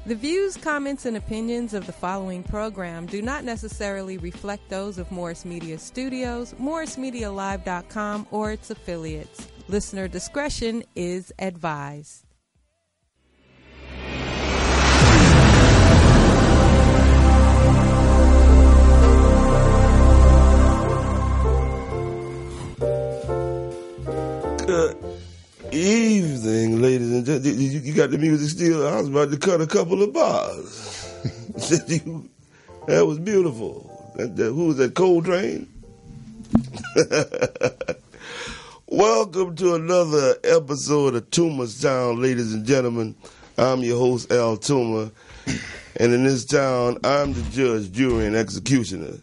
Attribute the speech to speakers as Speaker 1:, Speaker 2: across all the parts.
Speaker 1: The views, comments, and opinions of the following program do not necessarily reflect those of Morris Media Studios, MorrisMediaLive.com, or its affiliates. Listener discretion is advised.
Speaker 2: Good evening, ladies and gentlemen. You got the music still? I was about to cut a couple of bars. That was beautiful. Who was that, Coltrane? Welcome to another episode of Toomer's Town, ladies and gentlemen. I'm your host, Al Toomer. And in this town, I'm the judge, jury, and executioner.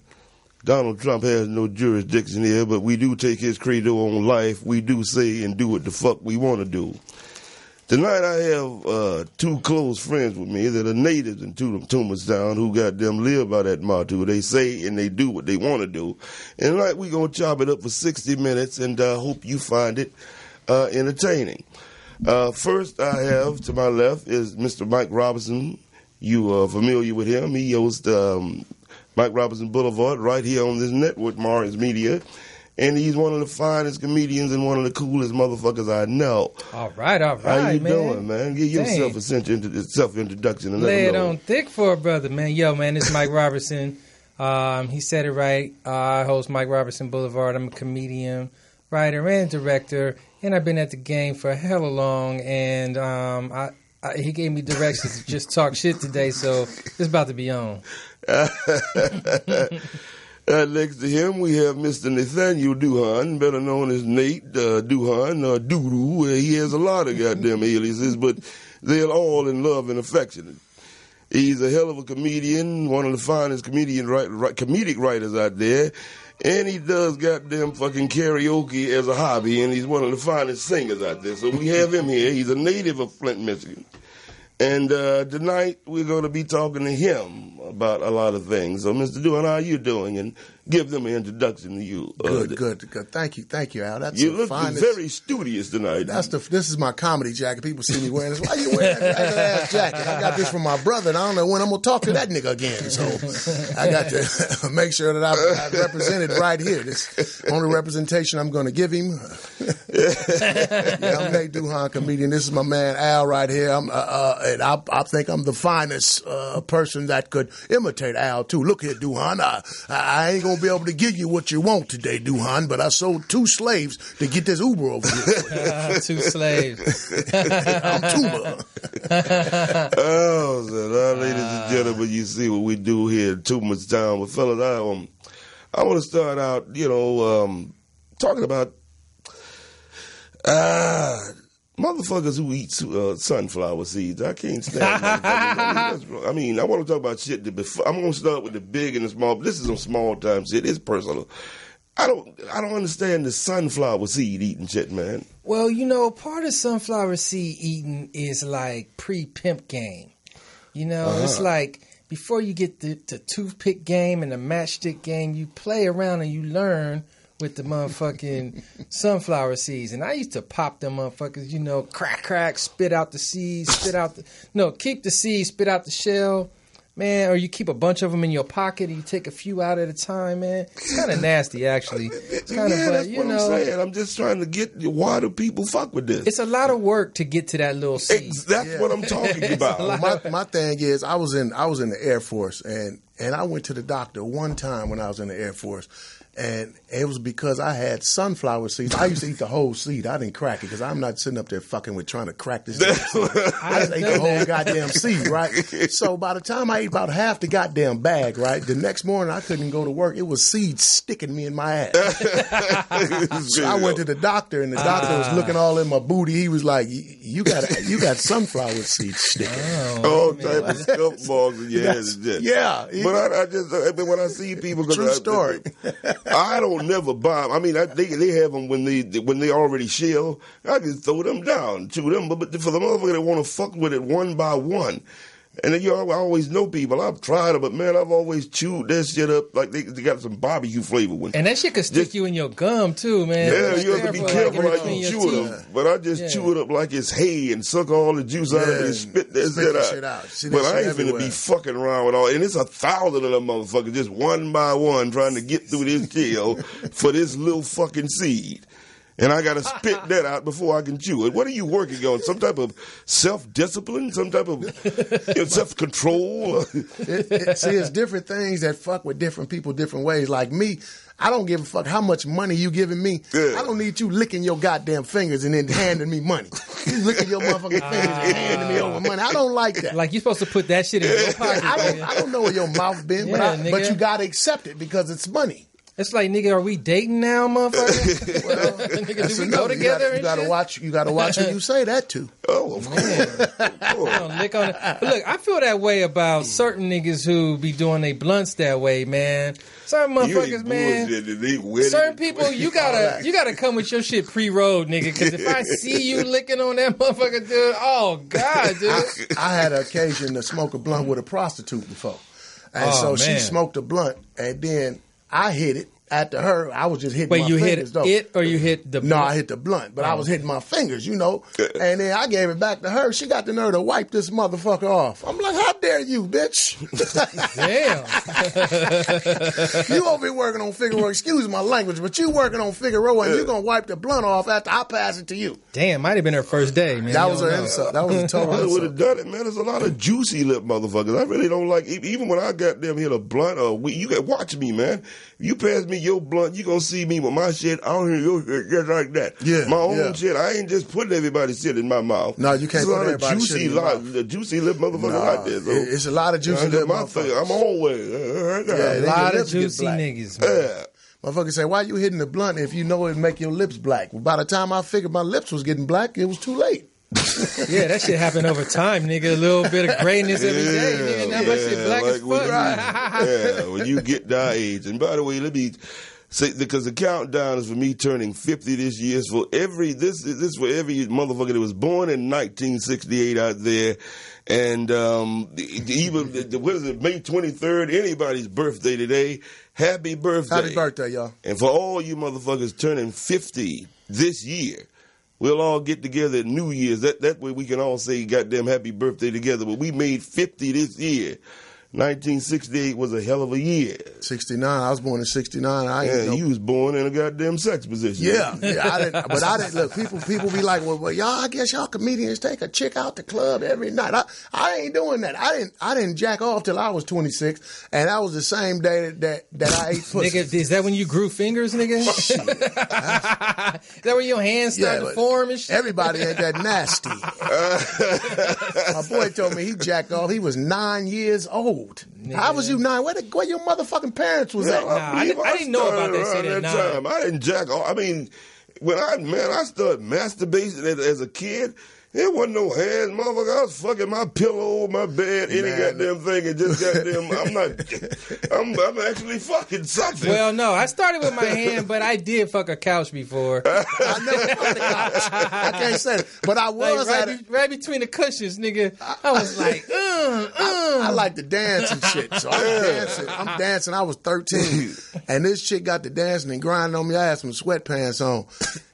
Speaker 2: Donald Trump has no jurisdiction here, but we do take his credo on life. We do say and do what the fuck we want to do. Tonight I have two close friends with me that are natives in Toomerstown who goddamn live by that motto. They say and they do what they want to do. And tonight we're going to chop it up for 60 minutes, and I hope you find it entertaining. First I have, to my left, is Mr. Mike Robertson. You are familiar with him. He hosts Mike Robertson Boulevard right here on this network, Morris Media. And he's one of the finest comedians and one of the coolest motherfuckers I know.
Speaker 3: All right,
Speaker 2: How you
Speaker 3: man.
Speaker 2: Doing, man? Give yourself a self-introduction. And
Speaker 3: lay it on thick for a brother, man. Yo, man, this is Mike Robertson. He said it right. I host Mike Robertson Boulevard. I'm a comedian, writer, and director. And I've been at the game for hella long. And he gave me directions to just talk shit today, so it's about to be on.
Speaker 2: Next to him, we have Mr. Nathaniel Duhon, better known as Nate Duhon, Doodoo. He has a lot of goddamn aliases, but they're all in love and affectionate. He's a hell of a comedian, one of the finest comedic writers out there, and he does goddamn fucking karaoke as a hobby, and he's one of the finest singers out there. So we have him here. He's a native of Flint, Michigan. And tonight we're going to be talking to him about a lot of things. So, Mr. Duhon, how are you doing? And give them an introduction to you.
Speaker 4: Good. Thank you, Al. That's
Speaker 2: you
Speaker 4: the
Speaker 2: look
Speaker 4: finest.
Speaker 2: Very studious tonight.
Speaker 4: This is my comedy jacket. People see me wearing this. Why you wearing that ass jacket? I got this from my brother, and I don't know when I'm gonna talk to that nigga again. So I got to make sure that I represented right here. This only representation I'm going to give him. I'm Nate Duhon, comedian. This is my man Al right here. And I think I'm the finest person that could imitate Al too. Look here, Duhon. I ain't gonna be able to give you what you want today, Duhon, but I sold 2 slaves to get this Uber over here.
Speaker 3: 2 slaves.
Speaker 4: I'm Toomer.
Speaker 2: Ladies and gentlemen, you see what we do here in Toomer's Town. Well, fellas, I want to start out, talking about motherfuckers who eat sunflower seeds. I can't stand motherfuckers. I mean, I want to talk about shit I'm going to start with the big and the small. This is some small time shit. It's personal. I don't understand the sunflower seed eating shit, man.
Speaker 3: Well, part of sunflower seed eating is like pre-pimp game. It's like before you get the toothpick game and the matchstick game, you play around and you learn with the motherfucking sunflower seeds. And I used to pop them motherfuckers, crack, spit out the seeds, keep the seeds, spit out the shell, man, or you keep a bunch of them in your pocket and you take a few out at a time, man. It's kind of nasty, actually. It's kind of,
Speaker 2: that's what I'm saying. I'm just trying to get, why do people fuck with this?
Speaker 3: It's a lot of work to get to that little seed.
Speaker 2: That's what I'm talking about.
Speaker 4: My thing is, I was in the Air Force, and I went to the doctor one time when I was in the Air Force. And it was because I had sunflower seeds. I used to eat the whole seed. I didn't crack it because I'm not sitting up there fucking with trying to crack this thing. I just ate the whole goddamn seed, right? So by the time I ate about half the goddamn bag, right, the next morning I couldn't go to work. It was seeds sticking me in my ass. So I went to the doctor, and the doctor was looking all in my booty. He was like, "You got sunflower seeds sticking."
Speaker 2: All type of skunk balls in your ass.
Speaker 4: Yeah.
Speaker 2: But I just when I see people,
Speaker 4: true story.
Speaker 2: I don't never buy them. I mean, they have them when they already shell. I just throw them down, chew them. But for the motherfucker that want to fuck with it one by one, And then I always know people. I've tried it, but man, I've always chewed that shit up like they got some barbecue flavor with it.
Speaker 3: And that shit could stick you in your gum too, man.
Speaker 2: Yeah, you have to be careful like you chew it up. But I just chew it up like it's hay and suck all the juice out of it and spit that shit out. But I ain't finna be fucking around with all. And it's 1,000 of them motherfuckers just one by one trying to get through this jail for this little fucking seed. And I got to spit that out before I can chew it. What are you working on? Some type of self-discipline? Some type of self-control?
Speaker 4: See, it's different things that fuck with different people different ways. Like me, I don't give a fuck how much money you giving me. Yeah. I don't need you licking your goddamn fingers and then handing me money. You licking your motherfucking fingers and handing me over money. I don't like that.
Speaker 3: Like you're supposed to put that shit in your pocket.
Speaker 4: I don't know where your mouth been, but you got to accept it because it's money.
Speaker 3: It's like, nigga, are we dating now, motherfucker? Well, nigga, do we go together? You gotta watch
Speaker 4: who you say that to.
Speaker 3: Oh, of course. Lick on it. But look, I feel that way about certain niggas who be doing their blunts that way, man. Certain motherfuckers, man. Certain people, you gotta come with your shit pre-rolled, nigga. Because if I see you licking on that motherfucker, dude, oh god, dude.
Speaker 4: I had an occasion to smoke a blunt with a prostitute before, and she smoked a blunt, and then I hit it. After her, I was just hitting my fingers. Wait, you hit
Speaker 3: it or you hit the blunt?
Speaker 4: No, I hit the blunt, but I was hitting my fingers, you know. And then I gave it back to her. She got the nerve to wipe this motherfucker off. I'm like, how dare you, bitch?
Speaker 3: Damn.
Speaker 4: You over here working on Figaro, excuse my language, but you working on Figaro and you going to wipe the blunt off after I pass it to you.
Speaker 3: Damn, might have been her first day, man.
Speaker 4: That was an insult. That was a total insult.
Speaker 2: I would have done it, man. There's a lot of juicy lip motherfuckers. I really don't like, even when I got them hit a blunt or weed, you got watch me, man. You pass me your blunt, you gonna see me with my shit. I don't hear your shit just like that. Yeah, my own shit. I ain't just putting everybody's shit in my mouth.
Speaker 4: No, you can't put everybody's shit in your mouth.
Speaker 2: The juicy lip motherfuckers out there, though.
Speaker 4: It's a lot of juicy lip motherfuckers.
Speaker 2: I'm always.
Speaker 3: A lot of juicy niggas, man.
Speaker 2: Yeah.
Speaker 4: Motherfucker say, why you hitting the blunt if you know it make your lips black? Well, by the time I figured my lips was getting black, it was too late.
Speaker 3: Yeah, that shit happened over time, nigga. A little bit of grayness every day, nigga. Now my shit black as fuck.
Speaker 2: When you get that age. And by the way, let me say, because the countdown is for me turning 50 this year. It's for this for every motherfucker that was born in 1968 out there. And even what is it, May 23rd, anybody's birthday today. Happy birthday.
Speaker 4: Happy birthday, y'all.
Speaker 2: And for all you motherfuckers turning 50 this year, we'll all get together at New Year's. That way we can all say goddamn happy birthday together. But we made 50 this year. 1968 was a hell of a year.
Speaker 4: 69. I was born in 69.
Speaker 2: You was born in a goddamn sex position.
Speaker 4: Yeah. I didn't look. People be like, well, y'all. I guess y'all comedians take a chick out the club every night. I ain't doing that. I didn't jack off till I was 26, and that was the same day that I ate pussy.
Speaker 3: Nigga, is that when you grew fingers, nigga? Is that when your hands started to form and shit?
Speaker 4: Everybody ain't that nasty. My boy told me he jacked off. He was 9 years old. Nigga. How was you 9? Where your motherfucking parents was at?
Speaker 3: I didn't know about that shit at 9.
Speaker 2: Time. I didn't jack off. I mean, when I started masturbating as a kid, there wasn't no hands, motherfucker. I was fucking my pillow, my bed, any goddamn thing, and just goddamn. I'm actually fucking something.
Speaker 3: Well, no, I started with my hand, but I did fuck a couch before.
Speaker 4: I never fucked a couch. I can't say it, but I was
Speaker 3: like right between the cushions, nigga. I was like,
Speaker 4: I like to dance and shit, so I'm dancing. I was 13, and this chick got to dancing and grinding on me. I had some sweatpants on.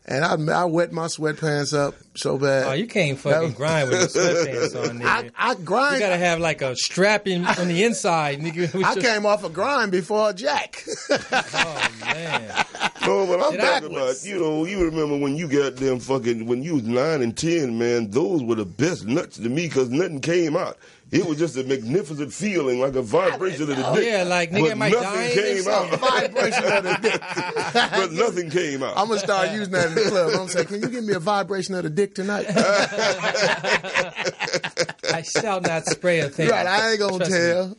Speaker 4: And I wet my sweatpants up so bad.
Speaker 3: Oh, you can't fucking grind with the sweatpants on, nigga.
Speaker 4: I grind.
Speaker 3: You gotta have like a strap on the inside, nigga.
Speaker 4: I came off a grind before a jack.
Speaker 3: Oh, man.
Speaker 2: No, but I'm talking about, you remember when you got them fucking, when you was 9 and 10, man, those were the best nuts to me because nothing came out. It was just a magnificent feeling, like a vibration of the dick.
Speaker 3: Yeah, like nigga, am I dying?
Speaker 2: Nothing came out.
Speaker 4: Vibration of the dick.
Speaker 2: But nothing came out.
Speaker 4: I'm going to start using that in the club. I'm going to say, can you give me a vibration of the dick tonight?
Speaker 3: I shall not spray a thing.
Speaker 4: Right, I ain't going to tell.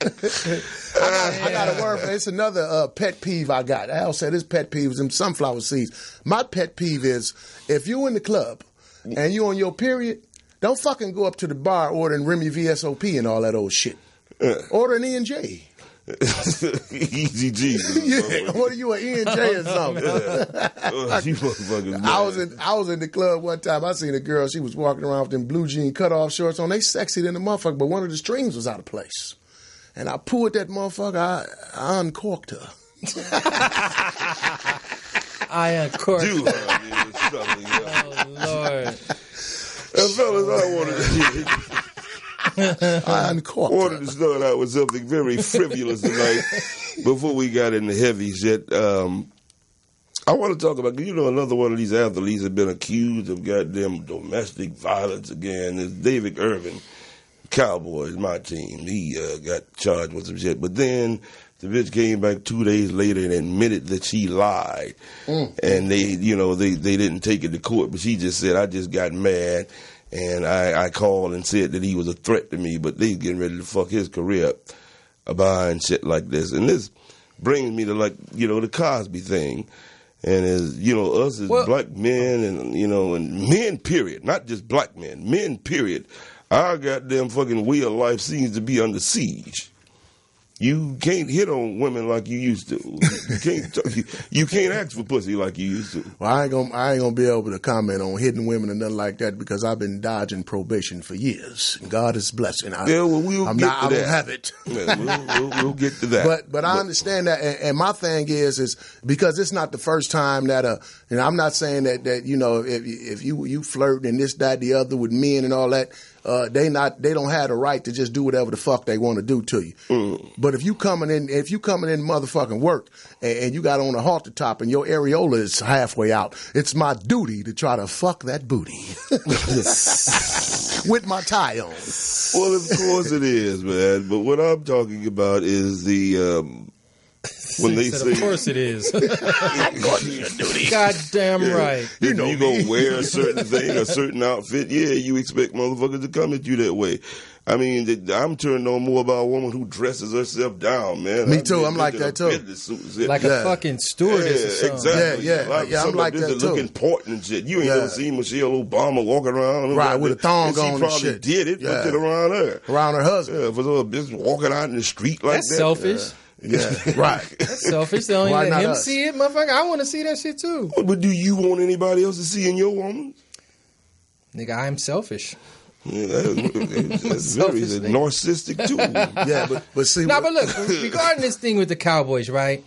Speaker 4: I got a word for it. It's another pet peeve I got. Al said his pet peeve is them sunflower seeds. My pet peeve is if you in the club and you on your period, don't fucking go up to the bar ordering Remy VSOP and all that old shit. Order an E&J.
Speaker 2: Easy Jesus.
Speaker 4: Yeah, what are you, an ENJ or something?
Speaker 2: You motherfuckers mad.
Speaker 4: I was in the club one time. I seen a girl. She was walking around with them blue jean cutoff shorts on. They sexy than the motherfucker, but one of the strings was out of place. And I pulled that motherfucker. I uncorked her.
Speaker 3: I uncorked.
Speaker 2: Dude,
Speaker 3: Oh Lord.
Speaker 2: fellas, I wanted to start out with something very frivolous tonight before we got into heavy shit. I want to talk about, another one of these athletes has been accused of goddamn domestic violence again. Is David Irvin, Cowboys, my team. He got charged with some shit. But then the bitch came back 2 days later and admitted that she lied. And they didn't take it to court, but she just said, I just got mad. And I called and said that he was a threat to me, but they getting ready to fuck his career up behind shit like this. And this brings me to, the Cosby thing. And as, us as black men and men, period, not just black men, period, our goddamn fucking way of life seems to be under siege. You can't hit on women like you used to. You can't ask for pussy like you used to.
Speaker 4: Well, I ain't gonna be able to comment on hitting women and nothing like that because I've been dodging probation for years. God is blessing.
Speaker 2: We'll get to that.
Speaker 4: I don't have it.
Speaker 2: Yeah, we'll get to that.
Speaker 4: But I understand that, and my thing is because it's not the first time that and I'm not saying that if you flirt and this, that, the other with men and all that. They don't have the right to just do whatever the fuck they want to do to you. But if you coming in motherfucking work and you got on a halter top and your areola is halfway out, it's my duty to try to fuck that booty with my tie on.
Speaker 2: Well, of course it is, man. But what I'm talking about is the when they say,
Speaker 3: of course it is. Goddamn right.
Speaker 2: You gonna wear a certain thing, a certain outfit. Yeah, you expect motherfuckers to come at you that way. I mean, I'm turned on more about a woman who dresses herself down, man.
Speaker 4: Me too. I'm like that too.
Speaker 3: Like a fucking stewardess or something.
Speaker 2: Exactly.
Speaker 4: Yeah. I'm like that too.
Speaker 2: Look important and shit. You ain't never seen Michelle Obama walking around
Speaker 4: right with a thong on and shit.
Speaker 2: She probably did it, put it around her,
Speaker 4: around her husband.
Speaker 2: Yeah, for a bitch walking out in the street like
Speaker 3: That's
Speaker 2: that.
Speaker 3: selfish.
Speaker 4: Yeah, right.
Speaker 3: That's selfish. They only
Speaker 4: Why
Speaker 3: let him
Speaker 4: us?
Speaker 3: see it, motherfucker. I want to see that shit too.
Speaker 2: But do you want anybody else to see in your woman?
Speaker 3: Nigga, I'm selfish.
Speaker 2: Yeah, that's very narcissistic too.
Speaker 4: Yeah, but see.
Speaker 3: But look, regarding this thing with the Cowboys, right?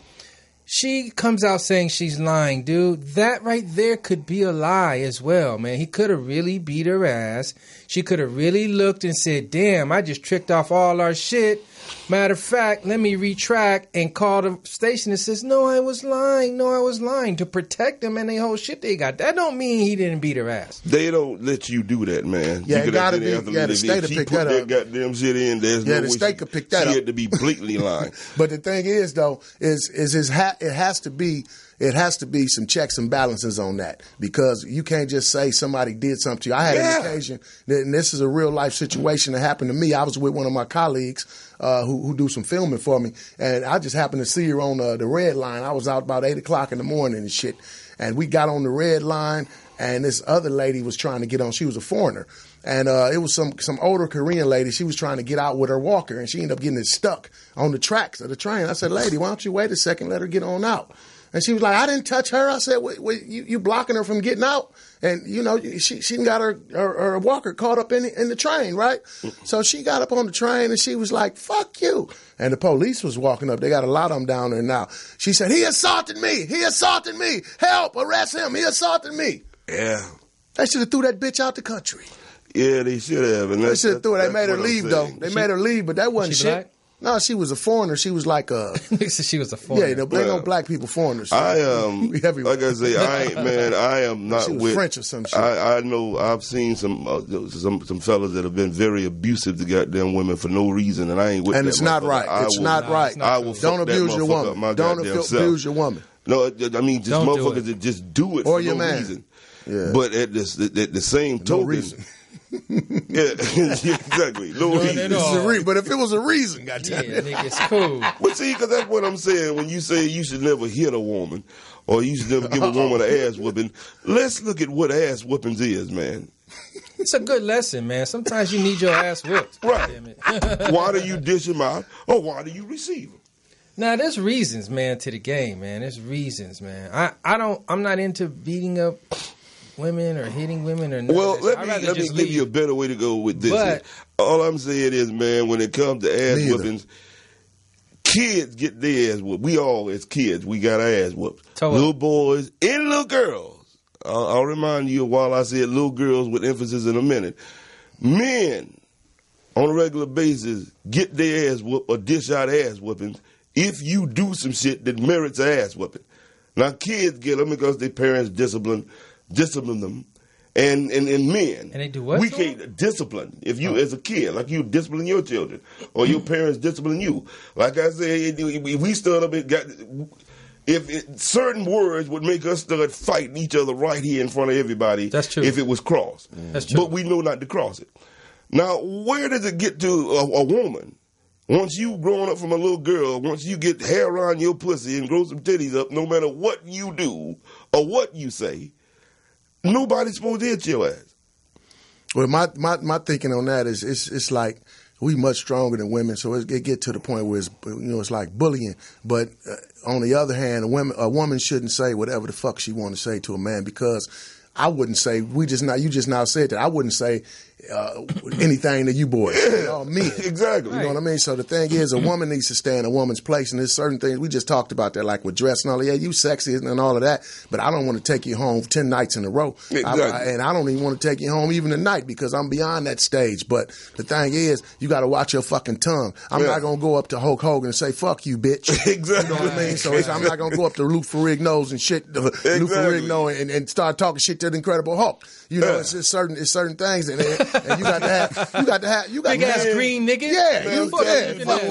Speaker 3: She comes out saying she's lying, dude. That right there could be a lie as well, man. He could have really beat her ass. She could have really looked and said, damn, I just tricked off all our shit. Matter of fact, let me retract and call the station and says, no, I was lying to protect them and the whole shit they got. That don't mean he didn't beat her ass.
Speaker 2: They don't let you do that, man.
Speaker 4: Yeah, it gotta be. Yeah, the state to pick that up.
Speaker 2: Goddamn shit in. There's no way
Speaker 4: the state could pick that up.
Speaker 2: She had to be blatantly lying.
Speaker 4: But the thing is, though, it has to be some checks and balances on that because you can't just say somebody did something to you. I had an occasion, and this is a real life situation that happened to me. I was with one of my colleagues who do some filming for me, and I just happened to see her on the red line. I was out about 8 o'clock in the morning and shit, and we got on the red line, and this other lady was trying to get on. She was a foreigner. And it was some older Korean lady. She was trying to get out with her walker, and she ended up getting it stuck on the tracks of the train. I said, lady, why don't you wait a second, let her get on out? And she was like, I didn't touch her. I said, wait, you blocking her from getting out? And, she got her walker caught up in the train, right? So she got up on the train, and she was like, fuck you. And the police was walking up. They got a lot of them down there now. She said, he assaulted me. Help, arrest him. He assaulted me.
Speaker 2: Yeah.
Speaker 4: They should have threw that bitch out the country.
Speaker 2: Yeah, they should have. And
Speaker 4: they should have threw her. They made her leave, though. They made her leave, but that wasn't shit.
Speaker 3: Black?
Speaker 4: No, she was a foreigner. She was like a...
Speaker 3: She was a foreigner.
Speaker 4: Yeah, they know black people foreigners.
Speaker 2: I like I say, I am not
Speaker 4: she was
Speaker 2: with
Speaker 4: French or some shit.
Speaker 2: I know I've seen some fellas that have been very abusive to goddamn women for no reason, and I ain't with
Speaker 4: and
Speaker 2: that.
Speaker 4: it's not right. It's not right.
Speaker 2: I will
Speaker 4: don't abuse your woman. Don't abuse your woman.
Speaker 2: No, I mean just
Speaker 3: don't
Speaker 2: motherfuckers that just do it
Speaker 4: or
Speaker 2: for
Speaker 4: your
Speaker 2: no
Speaker 4: man.
Speaker 2: reason.
Speaker 4: Yeah.
Speaker 2: But at the same token,
Speaker 4: no reason.
Speaker 2: Yeah, exactly. No reason.
Speaker 4: But if it was a reason, goddamn it.
Speaker 3: Nigga, it's cool.
Speaker 2: But see, because that's what I'm saying. When you say you should never hit a woman or you should never give a woman an ass whooping, let's look at what ass whoopings is, man.
Speaker 3: It's a good lesson, man. Sometimes you need your ass whooped.
Speaker 2: Right. Why do you dish them out or why do you receive them?
Speaker 3: Now, there's reasons, man, to the game, man. There's reasons, man. I'm not into beating up women or hitting women or nothing.
Speaker 2: Well, let me give you a better way to go with this.
Speaker 3: But,
Speaker 2: all I'm saying is, man, when it comes to ass whoopings, kids get their ass whooped. We all, as kids, we got our ass whooped. Little boys and little girls. I'll remind you while I said little girls with emphasis in a minute. Men, on a regular basis, get their ass whooped or dish out ass whoopings if you do some shit that merits an ass whooping. Now, kids get them because their parents discipline them. And men.
Speaker 3: And they do what?
Speaker 2: We can't discipline. If you, as a kid, like you discipline your children, or your parents discipline you. Like I said, we stood up and got. Certain words would make us start fighting each other right here in front of everybody.
Speaker 3: That's true.
Speaker 2: If it was crossed.
Speaker 3: That's true.
Speaker 2: But we know not to cross it. Now, where does it get to a woman? Once you grown up from a little girl, once you get hair around your pussy and grow some titties up, no matter what you do or what you say, nobody's supposed to hit your ass.
Speaker 4: Well, my thinking on that is it's like we much stronger than women, so it get to the point where it's like bullying. But on the other hand, a woman shouldn't say whatever the fuck she want to say to a man, because I wouldn't say you just now said that I wouldn't say anything to you boys. Men.
Speaker 2: Exactly.
Speaker 4: You know what I mean? So the thing is, a woman needs to stay in a woman's place, and there's certain things we just talked about that, like with dress and all that. Yeah, you sexy and all of that, but I don't want to take you home 10 nights in a row.
Speaker 2: Exactly.
Speaker 4: And I don't even want to take you home even a night, because I'm beyond that stage. But the thing is, you got to watch your fucking tongue. I'm not gonna go up to Hulk Hogan and say "fuck you, bitch."
Speaker 2: Exactly.
Speaker 4: You know what I mean? So I'm not gonna go up to Lou Ferrigno's and shit, Lou Ferrigno, and start talking shit to the Incredible Hulk. You know, it's certain things, and you got to have big
Speaker 3: ass green nigga.
Speaker 4: Yeah,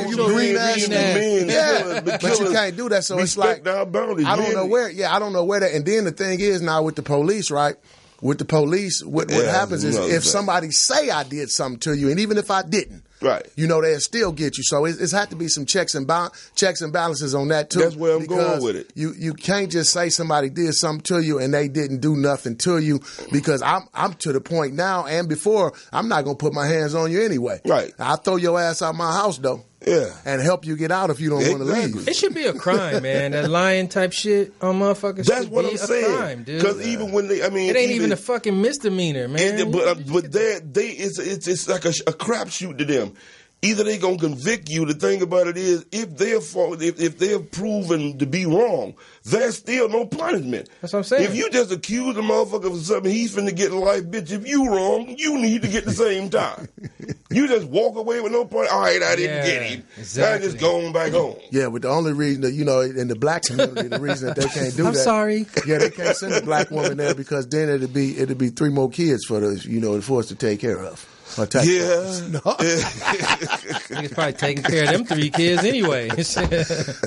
Speaker 4: you green ass
Speaker 2: man.
Speaker 4: Yeah, but you can't do that. So it's like
Speaker 2: our boundaries.
Speaker 4: I don't know where. Yeah, I don't know where that. And then the thing is now with the police, right? With the police, what happens is if somebody say I did something to you, and even if I didn't,
Speaker 2: right?
Speaker 4: You know, they'll still get you. So it's had to be some checks and balances on that too.
Speaker 2: That's where I'm going with it.
Speaker 4: You can't just say somebody did something to you and they didn't do nothing to you, because I'm to the point now and before, I'm not gonna put my hands on you anyway.
Speaker 2: Right.
Speaker 4: I'll throw your ass out my house though.
Speaker 2: Yeah.
Speaker 4: And help you get out if you don't want to leave.
Speaker 3: It should be a crime, man. That lying type shit on motherfuckers.
Speaker 2: That's
Speaker 3: should
Speaker 2: what
Speaker 3: be
Speaker 2: I'm
Speaker 3: a
Speaker 2: saying.
Speaker 3: crime, dude.
Speaker 2: Because even when it
Speaker 3: ain't even a fucking misdemeanor, man.
Speaker 2: But it's like a crapshoot to them. Either they gonna convict you. The thing about it is, if they're proven to be wrong, there's still no punishment.
Speaker 3: That's what I'm saying.
Speaker 2: If you just accuse a motherfucker of something, he's finna get life, bitch. If you wrong, you need to get the same time. You just walk away with no punishment. All right, I didn't get him.
Speaker 3: Exactly.
Speaker 2: I just going back home.
Speaker 4: Yeah, but the only reason that, in the black community, the reason that they can't do
Speaker 3: I'm sorry.
Speaker 4: Yeah, they can't send a black woman there, because then it'd be 3 more kids for us to take care of.
Speaker 2: Yeah.
Speaker 4: No.
Speaker 3: He's probably taking care of them 3 kids anyway.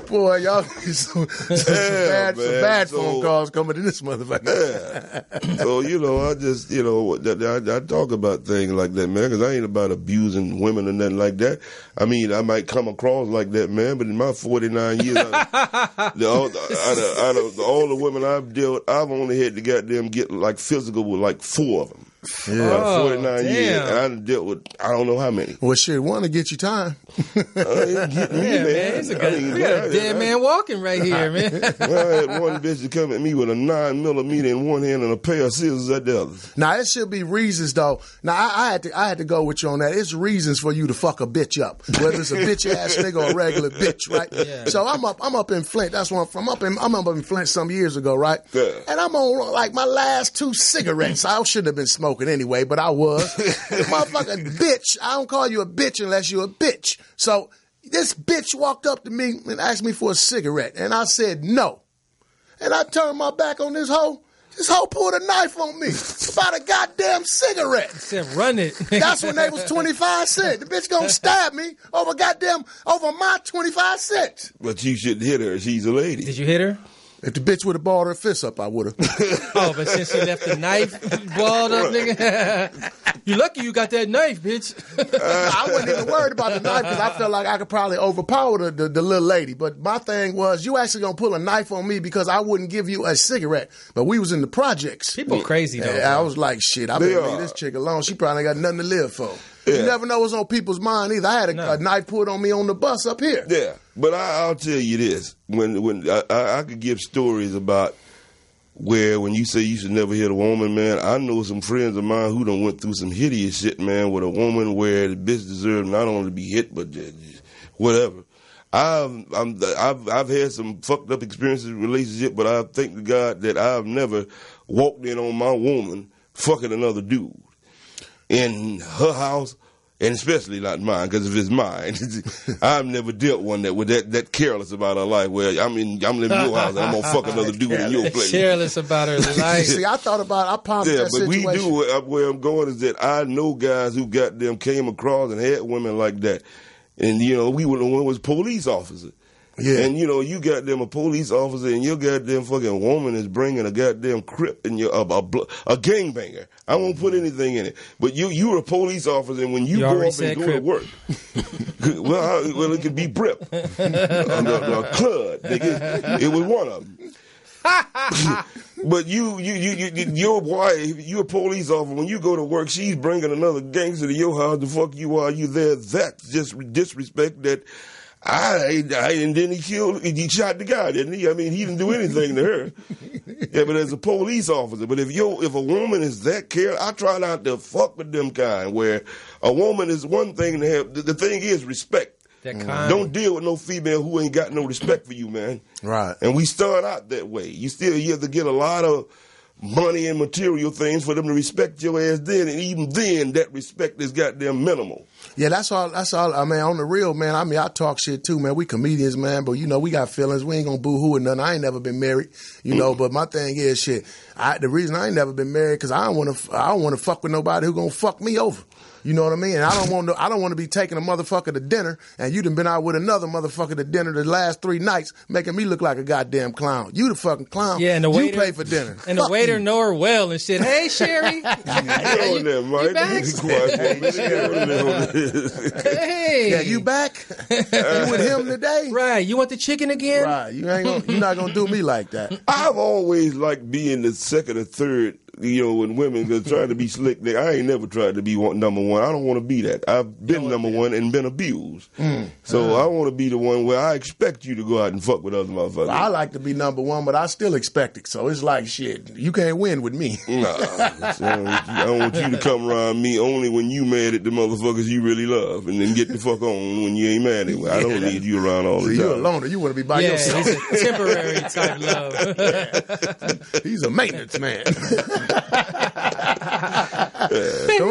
Speaker 4: Boy, y'all some bad phone calls coming in this motherfucker.
Speaker 2: Yeah. So, I just, I talk about things like that, man, because I ain't about abusing women or nothing like that. I mean, I might come across like that, man, but in my 49 years, out of all the women I've dealt with, I've only had to goddamn get like physical with like 4 of them.
Speaker 4: Yeah.
Speaker 2: 49 years, and I dealt with I don't know how many.
Speaker 4: Well, shit, one to get you time.
Speaker 2: Man.
Speaker 3: It's a good. We got a dead man walking right here, man.
Speaker 2: Well, I had one bitch to come at me with a 9mm in one hand and a pair of scissors at the other.
Speaker 4: Now, it should be reasons, though. Now, I had to go with you on that. It's reasons for you to fuck a bitch up, whether it's a bitch ass nigga or a regular bitch, right?
Speaker 3: Yeah.
Speaker 4: So I'm up in Flint. That's where I'm from. I'm up in Flint some years ago, right?
Speaker 2: Yeah.
Speaker 4: And I'm on like my last 2 cigarettes. I shouldn't have been smoking anyway, but I was. Motherfucking bitch. I don't call you a bitch unless you're a bitch. So this bitch walked up to me and asked me for a cigarette, and I said no. And I turned my back on this hoe. This hoe pulled a knife on me about a goddamn cigarette.
Speaker 3: He said, run it.
Speaker 4: That's when they was 25 cents. The bitch gonna stab me over my 25 cents.
Speaker 2: But you shouldn't hit her. She's a lady.
Speaker 3: Did you hit her?
Speaker 4: If the bitch would have balled her fist up, I would have.
Speaker 3: Oh, but since she left the knife balled up, nigga. You lucky you got that knife, bitch.
Speaker 4: I wasn't even worried about the knife because I felt like I could probably overpower the little lady. But my thing was, you actually gonna pull a knife on me because I wouldn't give you a cigarette. But we was in the projects.
Speaker 3: People crazy though.
Speaker 4: I was like, shit, I better leave this chick alone. She probably got nothing to live for. Yeah. You never know what's on people's mind either. I had a knife pulled on me on the bus up here.
Speaker 2: Yeah. But I'll tell you this: when I could give stories about where when you say you should never hit a woman, man, I know some friends of mine who done went through some hideous shit, man, with a woman where the bitch deserved not only to be hit but whatever. I've had some fucked up experiences in relationship, but I thank to God that I've never walked in on my woman fucking another dude in her house, and especially not mine, because if it's mine, I've never dealt one that was that careless about her life. Where I'm living in your house and I'm gonna fuck another dude in your place.
Speaker 3: Careless about her life.
Speaker 4: See, I pondered that
Speaker 2: but
Speaker 4: situation.
Speaker 2: we do. Where I'm going is that I know guys who came across and had women like that. And, we were the one was police officer. Yeah. And, you got them a police officer and your goddamn fucking woman is bringing a goddamn crip in your, a gangbanger. I won't put anything in it. But you're a police officer and when you go off and go to work, well, it could be Brip. Or Clud. It was one of them. But your wife, you're a police officer. When you go to work, she's bringing another gangster to your house. The fuck you are? You there? That's just disrespect. That and then he shot the guy, didn't he? I mean, he didn't do anything to her. Yeah, but as a police officer. But if a woman is that careless, I try not to fuck with them kind. Where a woman is one thing to have. The thing is respect. Don't deal with no female who ain't got no respect for you, man. Right. And we start out that way. You have to get a lot of money and material things for them to respect your ass then, and even then, that respect is goddamn minimal.
Speaker 4: Yeah, that's all. I mean, on the real, man, I talk shit too, man. We comedians, man, but, we got feelings. We ain't gonna boo-hoo or nothing. I ain't never been married, but my thing is, shit, the reason I ain't never been married, because I don't want to fuck with nobody who gonna fuck me over. You know what I mean? And I don't want to be taking a motherfucker to dinner, and you done been out with another motherfucker to dinner the last 3 nights, making me look like a goddamn clown. You the fucking clown.
Speaker 3: Yeah, and the waiter,
Speaker 4: you pay for dinner.
Speaker 3: And the waiter know her well and shit. Hey, Sherry. You back? Hey.
Speaker 4: Yeah, you back? You with him today?
Speaker 3: Right. You want the chicken again?
Speaker 4: Right. You're not gonna do me like that.
Speaker 2: I've always liked being the second or third. When women are trying to be slick, I ain't never tried to be number one. I don't want to be that. I've been number one and been abused. So I want to be the one where I expect you to go out and fuck with other motherfuckers.
Speaker 4: I like to be number one, but I still expect it. So it's like, shit, you can't win with me.
Speaker 2: Nah. I want you to come around me only when you mad at the motherfuckers you really love, and then get the fuck on when you ain't mad at me. I don't need you around all the time.
Speaker 4: You're a loner. You want to be by yourself.
Speaker 3: Yeah, it's a temporary type love.
Speaker 4: Yeah. He's a maintenance man. Come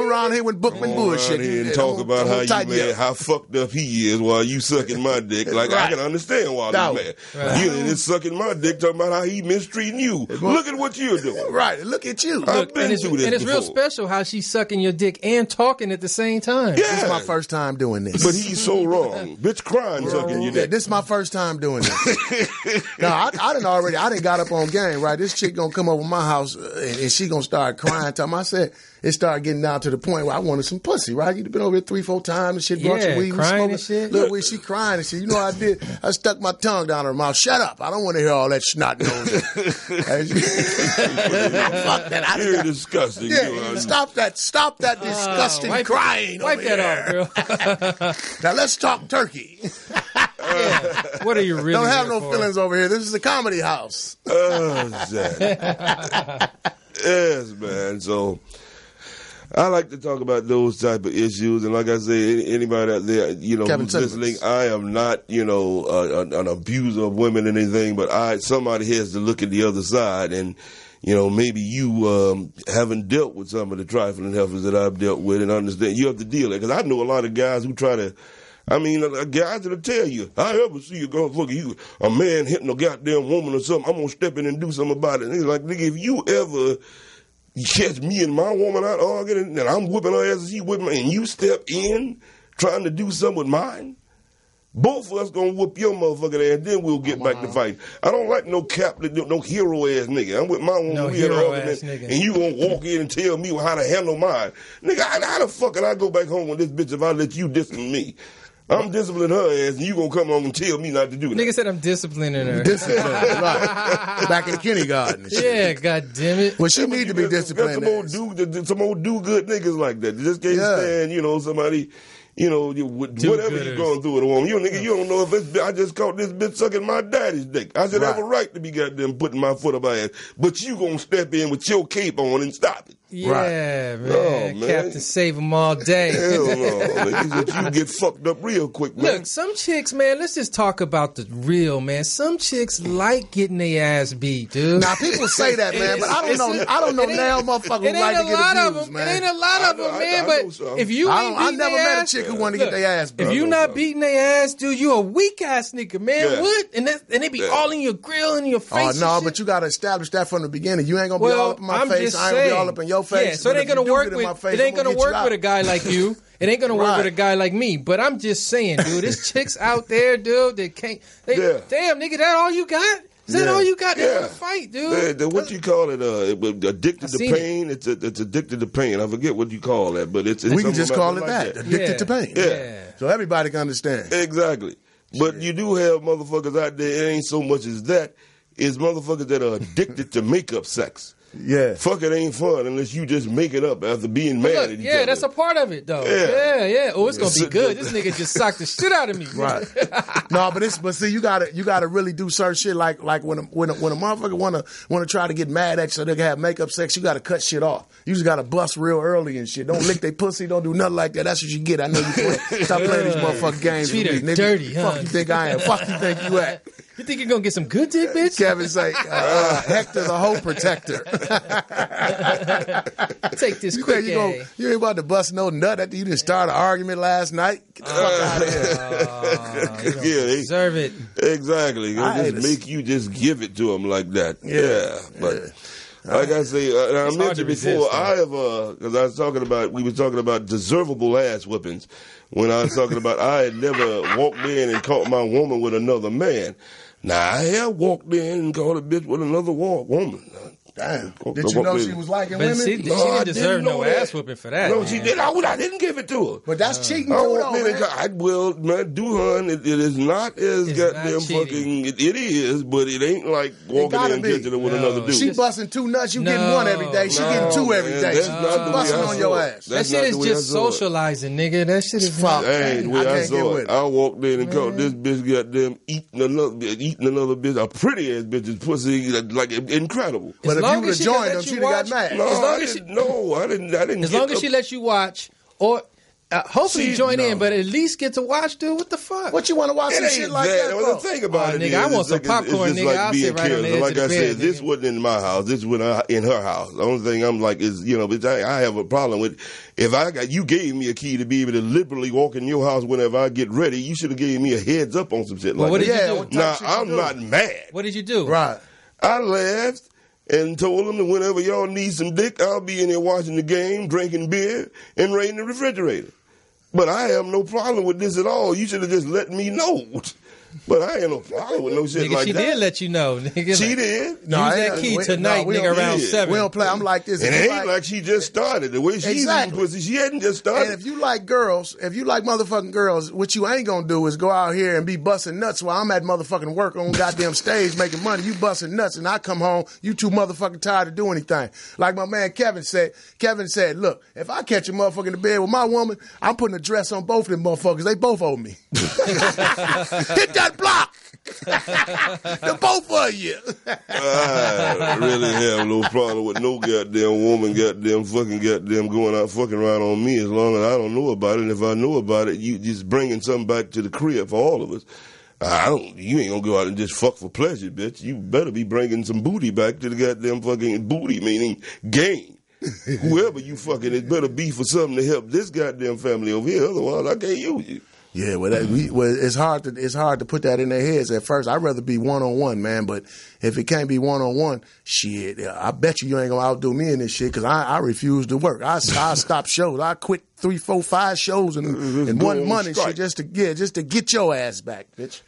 Speaker 4: around here with Bookman bullshit
Speaker 2: and talk about how fucked up he is while you sucking my dick. Like, right. I can understand why he's mad. Right. You ain't sucking my dick, talking about how he mistreating you. Look at what you're doing.
Speaker 4: Right, look at you.
Speaker 2: I've been through this
Speaker 3: and it's
Speaker 2: before.
Speaker 3: Real special how she's sucking your dick and talking at the same time.
Speaker 2: Yeah.
Speaker 4: This is my first time doing this.
Speaker 2: But he's so wrong. Bitch crying sucking your dick.
Speaker 4: Yeah, this is my first time doing this. Now, I done got up on game, right? This chick gonna come over to my house and she gonna start crying. I said, it started getting down to the point where I wanted some pussy, right? You'd been over here 3-4 times and shit, brought some weed,
Speaker 3: crying and shit.
Speaker 4: Look, when she crying and shit, you know what I did? I stuck my tongue down her mouth. Shut up. I don't want to hear all that snot nose. Fuck that.
Speaker 2: You're disgusting.
Speaker 4: Yeah, stop that disgusting crying.
Speaker 3: Wipe that off, girl.
Speaker 4: Now let's talk turkey.
Speaker 3: Yeah. What are you really
Speaker 4: Don't have no
Speaker 3: for?
Speaker 4: feelings over here. This is a comedy house.
Speaker 2: Yes, man. So I like to talk about those type of issues, and like I say, anybody out there, who's listening, I am not, an abuser of women or anything, but somebody has to look at the other side, and maybe you haven't dealt with some of the trifling heifers that I've dealt with, and understand you have to deal with it. Because I know a lot of guys who try to. I mean, guys that'll tell you, I ever see a man hitting a goddamn woman or something, I'm going to step in and do something about it. And he's like, nigga, if you ever catch me and my woman out arguing, and I'm whipping her ass and she whipping me, and you step in trying to do something with mine, both of us going to whoop your motherfucking ass, then we'll get back to fighting. I don't like no hero-ass nigga. I'm with my woman, we had an argument, and you going to walk in and tell me how to handle mine. Nigga, how the fuck can I go back home with this bitch if I let you discipline me? I'm disciplining her ass, and you gonna come along and tell me not to do that.
Speaker 3: Nigga said I'm disciplining her.
Speaker 4: Right. Back in the kindergarten and shit.
Speaker 3: Yeah, God damn it.
Speaker 4: Well, she need to be disciplined.
Speaker 2: Some old do-good niggas like that. They just can't stand, somebody, whatever you're going through with a woman. You don't know if I just caught this bitch sucking my daddy's dick. I should have a right to be goddamn putting my foot up my ass. But you gonna step in with your cape on and stop it.
Speaker 3: Yeah, man. Oh, man. Captain Save 'em all day.
Speaker 2: Hell no. You get fucked up real quick, man.
Speaker 3: Look, some chicks, man, let's just talk about the real, man. Some chicks like getting their ass beat, dude.
Speaker 4: Now, people say that, man, but I don't know now motherfuckers who like to get abused, man.
Speaker 3: It ain't a lot of them, man, but if you ain't beating their ass.
Speaker 4: I never met a chick who wanted to get their ass beat.
Speaker 3: If you not beating their ass, dude, you a weak-ass nigga, man. Yeah. What? And they be all in your grill and your face.
Speaker 4: Oh, no, but you got to establish that from the beginning. You ain't going to be all up in my face. I ain't going to be all up in your face.
Speaker 3: Yeah, so it ain't going to work with a guy like you. It ain't gonna work with a guy like me. But I'm just saying, dude, there's chicks out there, dude, that can't. Damn, nigga, that all you got? Is that all you got? They want to fight, dude.
Speaker 2: What you call it? Addicted to pain. It's addicted to pain. I forget what you call that, but it's
Speaker 4: we can just call it that. Addicted to pain.
Speaker 2: Yeah.
Speaker 4: So everybody can understand.
Speaker 2: Exactly. But you do have motherfuckers out there. It ain't so much as that. It's motherfuckers that are addicted to makeup sex.
Speaker 4: Yeah.
Speaker 2: Fuck it ain't fun unless you just make it up after being mad at each other.
Speaker 3: Yeah, that's a part of it, though. Yeah. Oh, it's gonna be good. This nigga just socked the shit out of me.
Speaker 4: Right. No, but see, you gotta really do certain shit like when a motherfucker wanna try to get mad at you so they can have makeup sex, you gotta cut shit off. You just gotta bust real early and shit. Don't lick they pussy, don't do nothing like that. That's what you get. I know you play. Stop playing these motherfucking games with me, nigga.
Speaker 3: Dirty, huh?
Speaker 4: Fuck you think I am? Fuck you think you at?
Speaker 3: You think you're gonna get some good dick, bitch?
Speaker 4: Kevin say, Hector the hoe protector.
Speaker 3: Take this quick.
Speaker 4: You ain't about to bust no nut after you didn't start an argument last night. Get the fuck out of here.
Speaker 3: They deserve it.
Speaker 2: Exactly. Just make you just give it to them like that. Yeah. But like I say, I mentioned before, we were talking about deservable ass whippings. When I was talking about I had never walked in and caught my woman with another man. Now, I have walked in and caught a bitch with another woman.
Speaker 4: Damn. Did you know she was liking women?
Speaker 3: She didn't deserve no ass whooping for that.
Speaker 2: No, she did. I didn't give it to her.
Speaker 4: But that's cheating too, though,
Speaker 2: man. Duhon, it is not as goddamn fucking. It is, but it ain't like walking in and catching it with another dude.
Speaker 4: She busting 2 nuts, you getting 1 every day. She getting 2 every day. She's busting on your ass.
Speaker 3: That shit is just socializing, nigga. That shit is
Speaker 2: fuck. Hey, the way I saw it. I walked in and caught this bitch goddamn eating another bitch, a pretty ass bitch's pussy, like incredible.
Speaker 4: But if you would have joined them, she'd have got mad.
Speaker 2: I didn't.
Speaker 3: As long as she lets you watch, or hopefully join in, but at least get to watch, dude. What the fuck?
Speaker 4: What you want to watch some shit like that?
Speaker 2: Well, the thing about it,
Speaker 3: nigga, I want some popcorn, nigga. I'll sit right on the edge of the bed.
Speaker 2: Like I said, this wasn't in my house. This was in her house. The only thing I'm like is, I have a problem with. If you gave me a key to be able to liberally walk in your house whenever I get ready, you should have gave me a heads up on some shit like that.
Speaker 3: What did you do?
Speaker 2: Now, I'm not mad.
Speaker 3: What did you do?
Speaker 4: Right.
Speaker 2: I laughed and told them that whenever y'all need some dick, I'll be in there watching the game, drinking beer, and raiding the refrigerator. But I have no problem with this at all. You should have just let me know. But I ain't no problem with no shit
Speaker 3: nigga,
Speaker 2: like
Speaker 3: she
Speaker 2: that.
Speaker 3: She did let you know, nigga.
Speaker 2: She did.
Speaker 3: Use that key tonight, nigga, around 7.
Speaker 4: We don't play. I'm like this.
Speaker 2: And it ain't like she just started. The way she's eating pussy, she hadn't just started.
Speaker 4: And if you like girls, motherfucking girls, what you ain't gonna do is go out here and be busting nuts while I'm at motherfucking work on goddamn stage making money. You busting nuts and I come home, you too motherfucking tired to do anything. Like my man Kevin said, look, if I catch a motherfucker in the bed with my woman, I'm putting a dress on both of them motherfuckers. They both owe me. Hit that block. The both of you.
Speaker 2: I really have no problem with no goddamn woman goddamn going out fucking around on me as long as I don't know about it. And if I know about it, you just bringing something back to the crib for all of us. You ain't gonna go out and just fuck for pleasure, bitch. You better be bringing some booty back to the goddamn fucking booty, meaning gain. Whoever you fucking, it better be for something to help this goddamn family over here. Otherwise, I can't use you.
Speaker 4: Yeah, it's hard to put that in their heads at first. I'd rather be one-on-one, man. But if it can't be one-on-one, shit, I bet you ain't gonna outdo me in this shit because I refuse to work. I stop shows. I quit 3, 4, 5 shows in 1 month and shit just to get your ass back, bitch.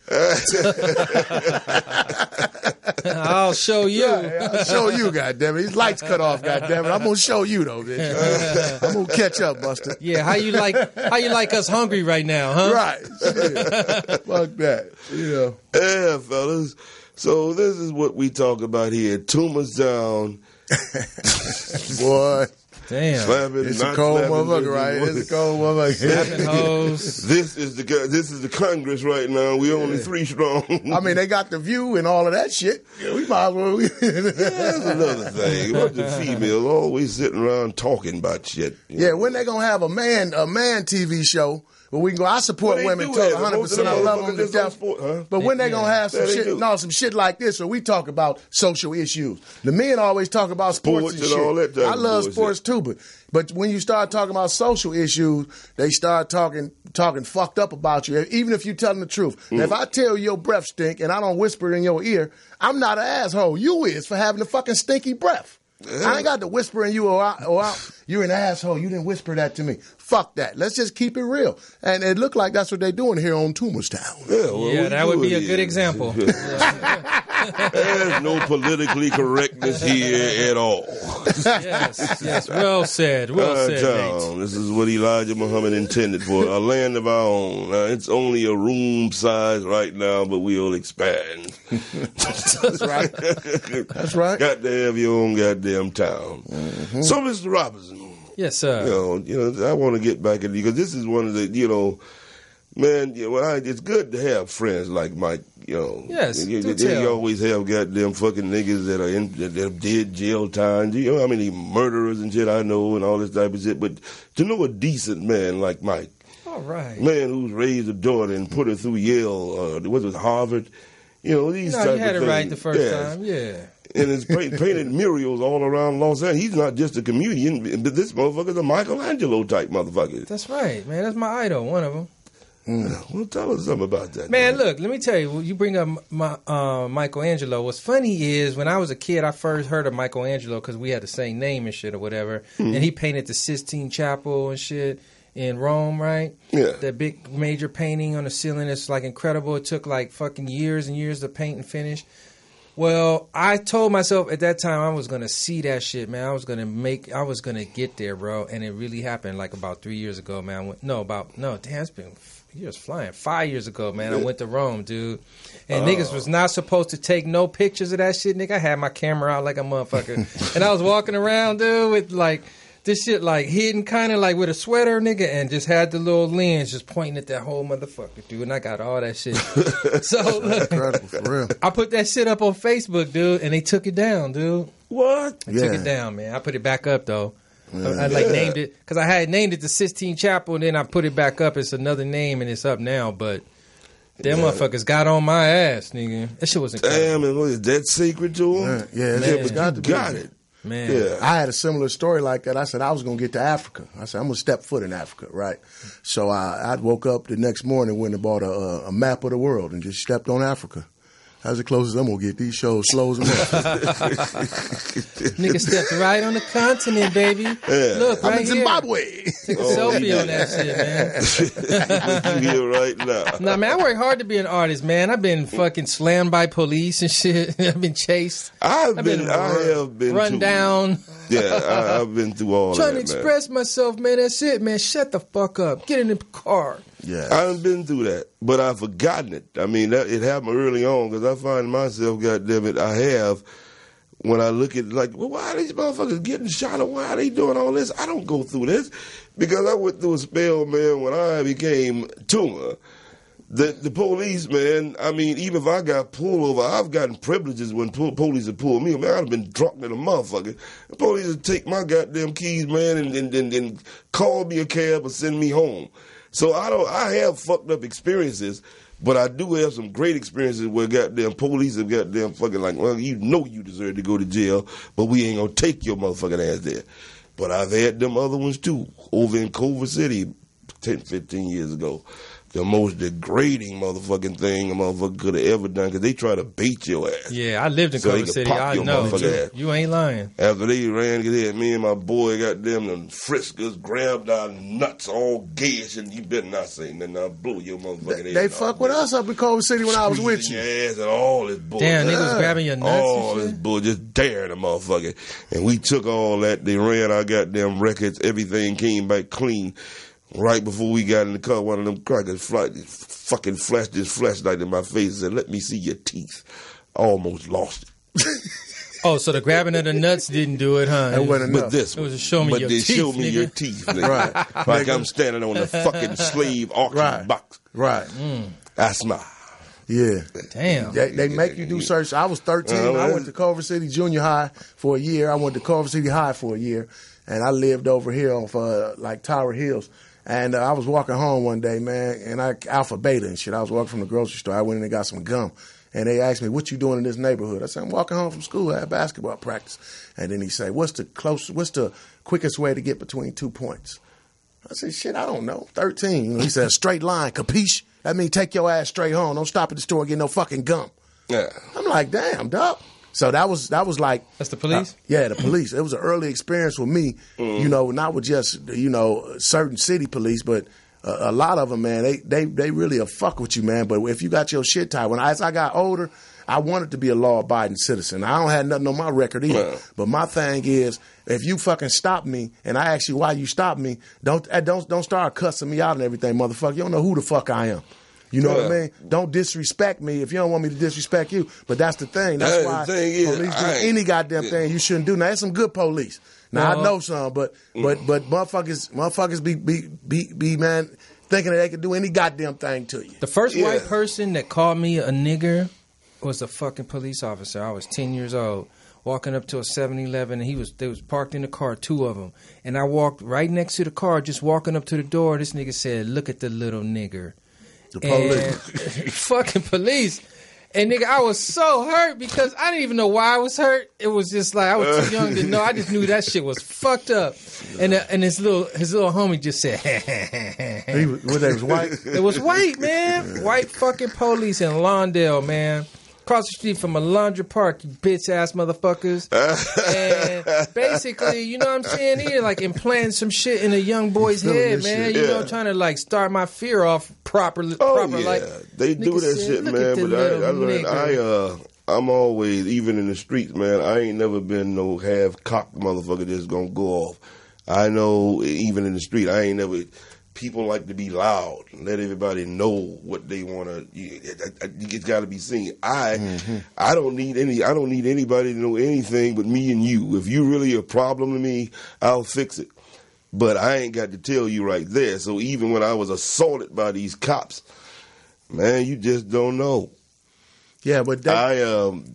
Speaker 3: I'll show you.
Speaker 4: I'll show you, goddammit. These lights cut off, goddammit. I'm gonna show you though, bitch. I'm gonna catch up, Buster.
Speaker 3: Yeah, how you like us hungry right now, huh?
Speaker 4: Right. Fuck that.
Speaker 2: Yeah, fellas. So this is what we talk about here. Toomer's down.
Speaker 4: Boy.
Speaker 3: Damn.
Speaker 2: Slapping,
Speaker 4: It's
Speaker 2: not
Speaker 4: a cold
Speaker 2: slapping,
Speaker 4: motherfucker, right? It's a cold motherfucker.
Speaker 3: Slapping hoes.
Speaker 2: This is the Congress right now. We only 3 strong.
Speaker 4: I mean, they got the View and all of that shit. Yeah, we might as well.
Speaker 2: That's another thing. What the females always sitting around talking about shit.
Speaker 4: Yeah, when they gonna have a man TV show where we can go? I support
Speaker 2: Well,
Speaker 4: women
Speaker 2: they do
Speaker 4: to
Speaker 2: have it.
Speaker 4: 100%. I love them to
Speaker 2: Most of them
Speaker 4: death.
Speaker 2: sport, huh?
Speaker 4: But when they gonna have some
Speaker 2: Yeah, they
Speaker 4: shit?
Speaker 2: do.
Speaker 4: No, some shit like this where we talk about social issues. The men always talk about sports and shit.
Speaker 2: all that type
Speaker 4: I
Speaker 2: of
Speaker 4: love
Speaker 2: bullshit.
Speaker 4: sports too, but when you start talking about social issues, they start talking fucked up about you, even if you're telling the truth. Now, if I tell you your breath stink and I don't whisper it in your ear, I'm not an asshole. You is for having a fucking stinky breath. I ain't got to whisper in you or you're an asshole. You didn't whisper that to me. Fuck that. Let's just keep it real. And it looked like that's what they're doing here on Toomerstown.
Speaker 3: Yeah, that would be a good example.
Speaker 2: There's no politically correctness here at all.
Speaker 3: Yes. Well said. Well said,
Speaker 2: Town.
Speaker 3: Nate.
Speaker 2: This is what Elijah Muhammad intended for, a land of our own. It's only a room size right now, but we'll expand.
Speaker 4: That's right. That's right.
Speaker 2: Got to have your own goddamn town.
Speaker 4: Mm-hmm.
Speaker 2: So, Mr. Robertson,
Speaker 3: Yes, sir.
Speaker 2: you know, I want to get back at you because this is one of the, man, it's good to have friends like Mike.
Speaker 3: Yes,
Speaker 2: you
Speaker 3: do tell.
Speaker 2: always have goddamn fucking niggas that did jail time. You know how many murderers and shit I know and all this type of shit. But to know a decent man like Mike,
Speaker 3: All right.
Speaker 2: man who's raised a daughter and put her through Yale, was it Harvard? These type
Speaker 3: You
Speaker 2: of
Speaker 3: had it
Speaker 2: things.
Speaker 3: right the first
Speaker 2: Yes.
Speaker 3: time. Yeah.
Speaker 2: And it's painted murals all around Los Angeles. He's not just a comedian, but this motherfucker's a Michelangelo type motherfucker.
Speaker 3: That's right, man. That's my idol, one of them.
Speaker 2: Well, tell us something about that.
Speaker 3: Man, look, let me tell you, you bring up Michelangelo. What's funny is when I was a kid, I first heard of Michelangelo because we had the same name and shit or whatever. And he painted the Sistine Chapel and shit in Rome, right?
Speaker 2: Yeah.
Speaker 3: That big major painting on the ceiling that's like incredible. It took like fucking years and years to paint and finish. Well, I told myself at that time I was going to see that shit, man. I was going to get there, bro. And it really happened like about 3 years ago, man. It's been years flying. 5 years ago, man, I went to Rome, dude. And niggas was not supposed to take no pictures of that shit, nigga. I had my camera out like a motherfucker. And I was walking around, dude, with like this shit like hidden kind of like with a sweater, nigga, and just had the little lens just pointing at that whole motherfucker, dude. And I got all that shit. So look,
Speaker 4: Incredible, for real.
Speaker 3: I put that shit up on Facebook, dude, and they took it down, dude.
Speaker 2: What?
Speaker 3: They took it down, man. I put it back up though. I named it because I had named it the Sistine Chapel, and then I put it back up. It's another name, and it's up now. But them motherfuckers got on my ass, nigga. That shit was incredible.
Speaker 2: Damn, and was that secret to him?
Speaker 4: Yeah,
Speaker 2: But you got it.
Speaker 3: Man.
Speaker 2: Yeah.
Speaker 4: I had a similar story like that. I said I was going to get to Africa. I said I'm going to step foot in Africa, right? So I woke up the next morning, went and bought a map of the world and just stepped on Africa. That's the closest I'm going to get. These shows slows them up.
Speaker 3: Nigga stepped right on the continent, baby.
Speaker 2: Yeah.
Speaker 3: Look, right
Speaker 4: I'm in
Speaker 3: here.
Speaker 4: Zimbabwe.
Speaker 3: Take a selfie on that shit, man.
Speaker 2: You here right now.
Speaker 3: Nah, man, I work hard to be an artist, man. I've been fucking slammed by police and shit. I've been chased.
Speaker 2: I have been
Speaker 3: run
Speaker 2: too.
Speaker 3: down.
Speaker 2: Yeah, I've been through all
Speaker 3: Trying
Speaker 2: that,
Speaker 3: to
Speaker 2: man.
Speaker 3: express myself, man. That's it, man. Shut the fuck up. Get in the car.
Speaker 4: Yeah.
Speaker 2: I haven't been through that, but I've forgotten it. I mean, it happened early on because I find myself, goddamn it, I have, when I look at like, well, why are these motherfuckers getting shot or why are they doing all this? I don't go through this because I went through a spell, man, when I became Toomer. The police, man, I mean, even if I got pulled over, I've gotten privileges when police have pulled me. Man, I'd have been drunk than a motherfucker. The police would take my goddamn keys, man, and call me a cab or send me home. So I have fucked up experiences, but I do have some great experiences where goddamn police have goddamn fucking like, well, you know you deserve to go to jail, but we ain't gonna take your motherfucking ass there. But I've had them other ones too, over in Culver City 10, 15 years ago. The most degrading motherfucking thing a motherfucker could have ever done because they try to bait your ass.
Speaker 3: Yeah, I lived in
Speaker 2: So they
Speaker 3: Culver
Speaker 2: could
Speaker 3: City.
Speaker 2: pop
Speaker 3: I
Speaker 2: your
Speaker 3: know.
Speaker 2: motherfucking ass.
Speaker 3: You ain't lying.
Speaker 2: After they ran, they had me and my boy got them and frisked us, grabbed our nuts all gayish, and you better not say nothing. I'll blow your motherfucking head.
Speaker 4: They
Speaker 2: off,
Speaker 4: fuck with
Speaker 2: man.
Speaker 4: us up in Culver City when I was with
Speaker 2: Squeezing
Speaker 4: you.
Speaker 2: your ass and all this bull.
Speaker 3: Damn, niggas grabbing your nuts
Speaker 2: All
Speaker 3: and
Speaker 2: this
Speaker 3: shit.
Speaker 2: bull, just daring the motherfucker. And we took all that. They ran our goddamn records. Everything came back clean. Right before we got in the car, one of them crackers fucking flashed his flashlight in my face and said, "Let me see your teeth." I almost lost it.
Speaker 3: Oh, so the grabbing of the nuts didn't do it, huh?
Speaker 4: That wasn't enough.
Speaker 2: But this
Speaker 3: It was
Speaker 2: one.
Speaker 3: a show me
Speaker 2: but
Speaker 3: your
Speaker 2: they
Speaker 3: teeth,
Speaker 2: show me
Speaker 3: nigga.
Speaker 2: your teeth, nigga.
Speaker 4: Right.
Speaker 2: Like I'm standing on the fucking slave auction box.
Speaker 4: Right.
Speaker 2: I smile.
Speaker 4: Yeah.
Speaker 3: Damn.
Speaker 4: They make you do search. I was 13. I went to Culver City Junior High for a year. I went to Culver City High for a year. And I lived over here off like Tower Hills. And I was walking home one day, man, and Alpha Beta and shit. I was walking from the grocery store. I went in and got some gum. And they asked me, what you doing in this neighborhood? I said, I'm walking home from school. I had basketball practice. And then he said, what's the quickest way to get between 2 points? I said, shit, I don't know. 13. He said, a straight line, capiche? That means take your ass straight home. Don't stop at the store and get no fucking gum.
Speaker 2: Yeah.
Speaker 4: I'm like, damn, dog. So that was like...
Speaker 3: That's the police?
Speaker 4: Yeah, the police. It was an early experience with me, not with just, certain city police, but a lot of them, man, they really a fuck with you, man. But if you got your shit tight, as I got older, I wanted to be a law-abiding citizen. I don't have nothing on my record either. But my thing is, if you fucking stop me and I ask you why you stopped me, don't start cussing me out and everything, motherfucker. You don't know who the fuck I am. You know what I mean? Don't disrespect me if you don't want me to disrespect you. But that's the thing. That's why police do any goddamn thing you shouldn't do. Now, there's some good police. Now, I know some, but motherfuckers be man thinking that they can do any goddamn thing to you.
Speaker 3: The first white person that called me a nigger was a fucking police officer. I was 10 years old, walking up to a 7-Eleven, and they was parked in the car, 2 of them. And I walked right next to the car, just walking up to the door. This nigga said, "Look at the little nigger."
Speaker 4: The police.
Speaker 3: And fucking police. And nigga, I was so hurt because I didn't even know why I was hurt. It was just like I was too young to know. I just knew that shit was fucked up. And his little homie just said,
Speaker 4: He was white?
Speaker 3: It was white, man. White fucking police in Lawndale, man. Across the street from Alondra Park, you bitch ass motherfuckers. And basically, you know what I'm saying? Here, like implanting some shit in a young boy's head, man. You know, trying to like start my fear off properly. Like,
Speaker 2: they do that shit, man. But I learned I'm always, even in the streets, man, I ain't never been no half-cocked motherfucker that's gonna go off. I know, even in the street, I ain't never... People like to be loud and let everybody know what they want to. It's got to be seen. I don't need anybody to know anything but me and you. If you really a problem to me, I'll fix it. But I ain't got to tell you right there. So even when I was assaulted by these cops, man, you just don't know.
Speaker 4: Yeah, but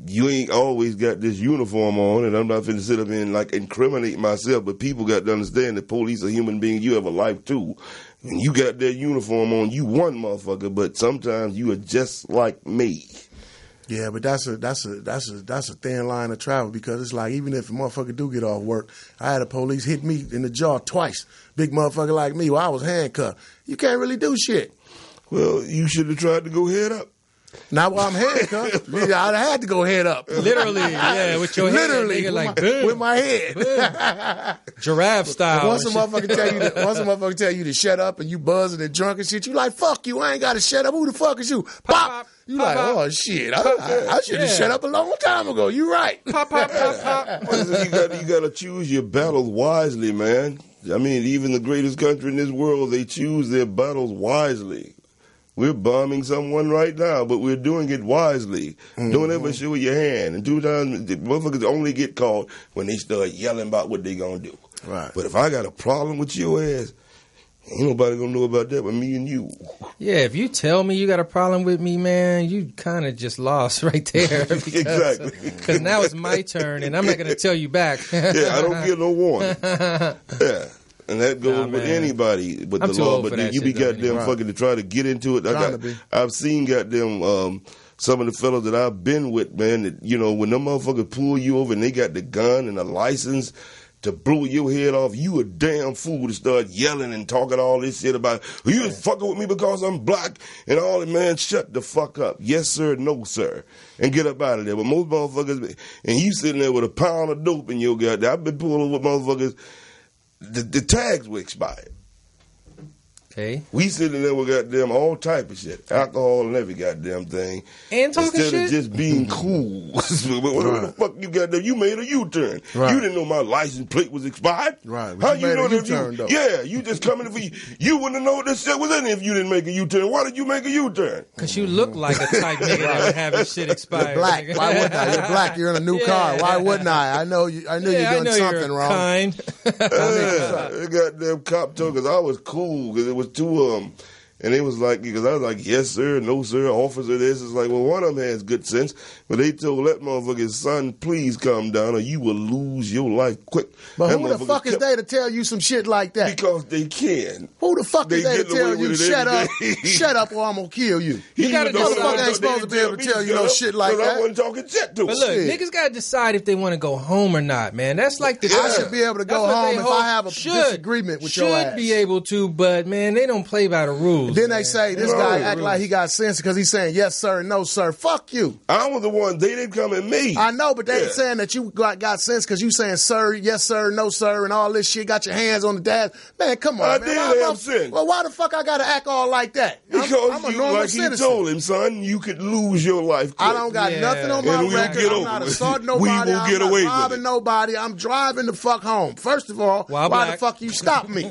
Speaker 2: you ain't always got this uniform on, and I'm not finna sit up and like incriminate myself. But people got to understand that police are human beings. You have a life too. When you got that uniform on, you one motherfucker. But sometimes you are just like me.
Speaker 4: Yeah, but that's a thin line of travel because it's like even if a motherfucker do get off work, I had a police hit me in the jaw twice. Big motherfucker like me, while I was handcuffed. You can't really do shit.
Speaker 2: Well, you should have tried to go head up.
Speaker 4: Now while I'm handcuffed, I'd have had to go head up.
Speaker 3: Literally, yeah, with your head, nigga, like
Speaker 4: with my head,
Speaker 3: giraffe style.
Speaker 4: Once a motherfucker tell you to shut up and you buzzing and drunk and shit, you like fuck you. I ain't got to shut up. Who the fuck is you? Pop. You like, oh shit. I should have shut up a long time ago. You right.
Speaker 3: Pop.
Speaker 2: You got to choose your battles wisely, man. I mean, even the greatest country in this world, they choose their battles wisely. We're bombing someone right now, but we're doing it wisely. Don't ever show your hand. And 2 times, the motherfuckers only get caught when they start yelling about what they gonna do.
Speaker 4: Right.
Speaker 2: But if I got a problem with your ass, ain't nobody gonna know about that but me and you.
Speaker 3: Yeah, if you tell me you got a problem with me, man, you kind of just lost right there.
Speaker 2: Exactly.
Speaker 3: Because now it's my turn, and I'm not gonna tell you back.
Speaker 2: Yeah, I don't get no warning. Yeah. And that goes with anybody but the law. But then you be goddamn fucking to try to get into it. I've seen goddamn some of the fellas that I've been with, man, that, you know, when them motherfuckers pull you over and they got the gun and the license to blow your head off, you a damn fool to start yelling and talking all this shit about, you was fucking with me because I'm black and all that, man, shut the fuck up. Yes, sir, no, sir. And get up out of there. But most motherfuckers, and you sitting there with a pound of dope in your goddamn, I've been pulling with motherfuckers. The tags were expired.
Speaker 3: Okay.
Speaker 2: We sitting there with goddamn all type of shit, alcohol and every goddamn thing.
Speaker 3: And talking
Speaker 2: instead
Speaker 3: shit?
Speaker 2: of just being cool. What the fuck you got there? You made a U-turn.
Speaker 4: Right.
Speaker 2: You didn't know my license plate was expired.
Speaker 4: Right.
Speaker 2: How
Speaker 4: But you made
Speaker 2: know
Speaker 4: a
Speaker 2: that
Speaker 4: U-turn, though.
Speaker 2: Yeah, you just coming for you wouldn't have known this shit was in it if you didn't make a U-turn. Why did you make a U-turn?
Speaker 3: Because you look like a type nigga that would have his shit expired.
Speaker 4: You're black.
Speaker 3: Nigga.
Speaker 4: Why wouldn't I? You're black. You're in a new car. Why wouldn't I? I know you. I knew you're doing something wrong.
Speaker 3: Kind.
Speaker 2: The goddamn cop told because I was cool because it was too and it was like because I was like yes sir, no sir, officer this. It's like well one of them has good sense, but they told that motherfucker son please calm down or you will lose your life quick.
Speaker 4: But
Speaker 2: that
Speaker 4: who the fuck is they to tell you some shit like that?
Speaker 2: Because they can.
Speaker 4: Who the fuck is they to tell you shut up, shut up, or I'm gonna kill you?
Speaker 3: You gotta
Speaker 4: motherfucker ain't supposed to be able to tell you no shit like that.
Speaker 2: I wasn't talking shit to him.
Speaker 3: But look, niggas gotta decide if they want to go home or not, man. That's like the
Speaker 4: I should be able to go home if I have a disagreement with your ass.
Speaker 3: Should be able to, but man, they don't play by the rules.
Speaker 4: Then
Speaker 3: man.
Speaker 4: they say this guy act like he got sense because he's saying yes sir, no sir. Fuck you.
Speaker 2: I was the one. They didn't come at me.
Speaker 4: I know, but they saying that you got sense because you saying sir, yes sir, no sir, and all this shit. Got your hands on the dash. Man, come on,
Speaker 2: I
Speaker 4: man.
Speaker 2: did have sense.
Speaker 4: Well, why the fuck I gotta act all like that?
Speaker 2: Because
Speaker 4: I'm a
Speaker 2: you,
Speaker 4: normal
Speaker 2: like
Speaker 4: citizen.
Speaker 2: he told him, son, you could lose your life quick.
Speaker 4: I don't got nothing on my
Speaker 2: And we'll
Speaker 4: record.
Speaker 2: get
Speaker 4: I'm
Speaker 2: over
Speaker 4: not
Speaker 2: it.
Speaker 4: assaulting
Speaker 2: We
Speaker 4: nobody.
Speaker 2: will
Speaker 4: I'm
Speaker 2: get
Speaker 4: not
Speaker 2: away with
Speaker 4: robbing
Speaker 2: it.
Speaker 4: nobody. I'm driving the fuck home. First of all, why the fuck you stop me?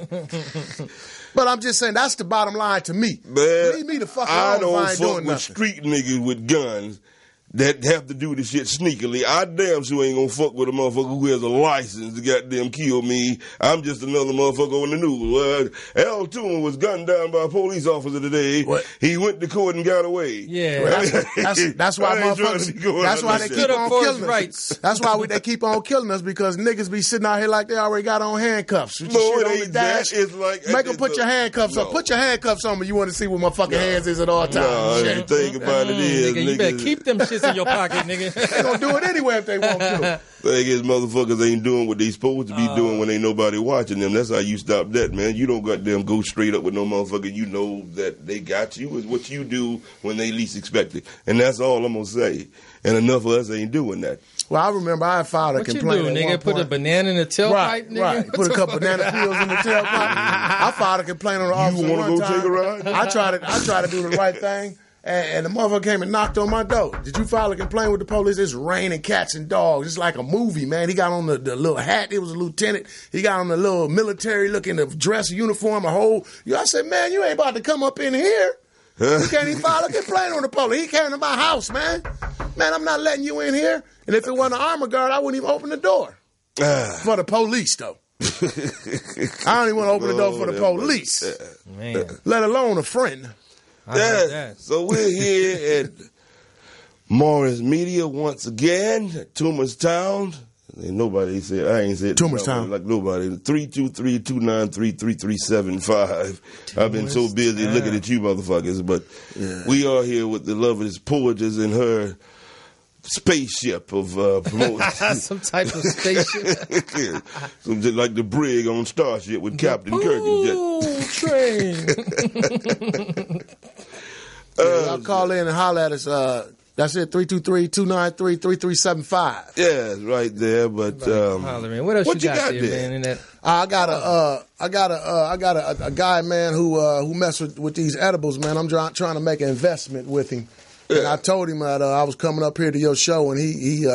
Speaker 4: But I'm just saying that's the bottom line to me.
Speaker 2: Man,
Speaker 4: Leave me the fuck
Speaker 2: I
Speaker 4: alone
Speaker 2: don't
Speaker 4: if I ain't
Speaker 2: fuck
Speaker 4: doing
Speaker 2: with
Speaker 4: nothing.
Speaker 2: street niggas with guns that have to do this shit sneakily. I damn sure ain't gonna fuck with a motherfucker who has a license to goddamn kill me. I'm just another motherfucker on the news. L. Toomer was gunned down by a police officer today.
Speaker 4: What?
Speaker 2: He went to court and got away.
Speaker 3: Yeah.
Speaker 4: That's why
Speaker 2: I ain't trying
Speaker 4: motherfuckers.
Speaker 2: to be going
Speaker 4: That's
Speaker 2: out
Speaker 4: why
Speaker 2: like
Speaker 4: they
Speaker 2: that.
Speaker 4: keep on
Speaker 3: for his
Speaker 4: killing us.
Speaker 3: rights.
Speaker 4: That's why they keep on killing us because niggas be sitting out here like they already got on handcuffs. With
Speaker 2: No,
Speaker 4: your shit
Speaker 2: it
Speaker 4: on the
Speaker 2: ain't
Speaker 4: dash.
Speaker 2: that. It's like
Speaker 4: Make them put your handcuffs on.
Speaker 2: No.
Speaker 4: Put your handcuffs on me. You want to see where my fucking hands is at all times.
Speaker 2: No,
Speaker 4: Shit.
Speaker 2: the thing about it is,
Speaker 3: Nigga, you better keep them shits in your pocket, nigga.
Speaker 4: They gonna do it anyway if they want to.
Speaker 2: Thing is, motherfuckers ain't doing what they supposed to be doing when ain't nobody watching them. That's how you stop that, man. You don't goddamn go straight up with no motherfucker. You know that they got you. Is what you do when they least expect it. And that's all I'm gonna say. And enough of us ain't doing that.
Speaker 4: Well, I remember I filed a
Speaker 3: What you
Speaker 4: complaint.
Speaker 3: do,
Speaker 4: at
Speaker 3: nigga?
Speaker 4: one
Speaker 3: Put a
Speaker 4: point.
Speaker 3: banana in the tailpipe,
Speaker 4: Right,
Speaker 3: nigga?
Speaker 4: right. Put a couple banana peels in the tailpipe. I filed a complaint on the officer
Speaker 2: wanna
Speaker 4: one
Speaker 2: go
Speaker 4: time.
Speaker 2: take a ride?
Speaker 4: I tried to do the right thing, and the motherfucker came and knocked on my door. Did you file a complaint with the police? It's raining cats and dogs. It's like a movie, man. He got on the little hat. It was a lieutenant. He got on the little military-looking dress uniform, a whole... I said, man, you ain't about to come up in here. You can't even file a complaint on the police. He came to my house, man. Man, I'm not letting you in here. And if it wasn't an armor guard, I wouldn't even open the door. For the police, though. I don't even want to open the door for the police.
Speaker 3: Man.
Speaker 4: Let alone a friend.
Speaker 3: I heard that.
Speaker 2: So we're here at Morris Media once again, at Toomer's Town. Ain't nobody said, I ain't said
Speaker 4: Toomer's Town.
Speaker 2: like nobody. 323-293-3375. I've been so busy looking at you motherfuckers, but we are here with the loveliest poetess in her spaceship of promotion.
Speaker 3: Some type of spaceship.
Speaker 2: Something like the brig on Starship with Captain Kirk and jet.
Speaker 3: Train.
Speaker 4: Y'all call in and holler at us. That's it, 323-293-3375.
Speaker 2: Yeah, it's right there. But
Speaker 3: Holler, man. What else
Speaker 2: what
Speaker 3: you
Speaker 2: you
Speaker 3: got
Speaker 2: got
Speaker 3: there,
Speaker 2: there?
Speaker 3: man? In that
Speaker 4: I got a guy, man, who messed with these edibles, man. I'm trying to make an investment with him. And I told him that I was coming up here to your show, and he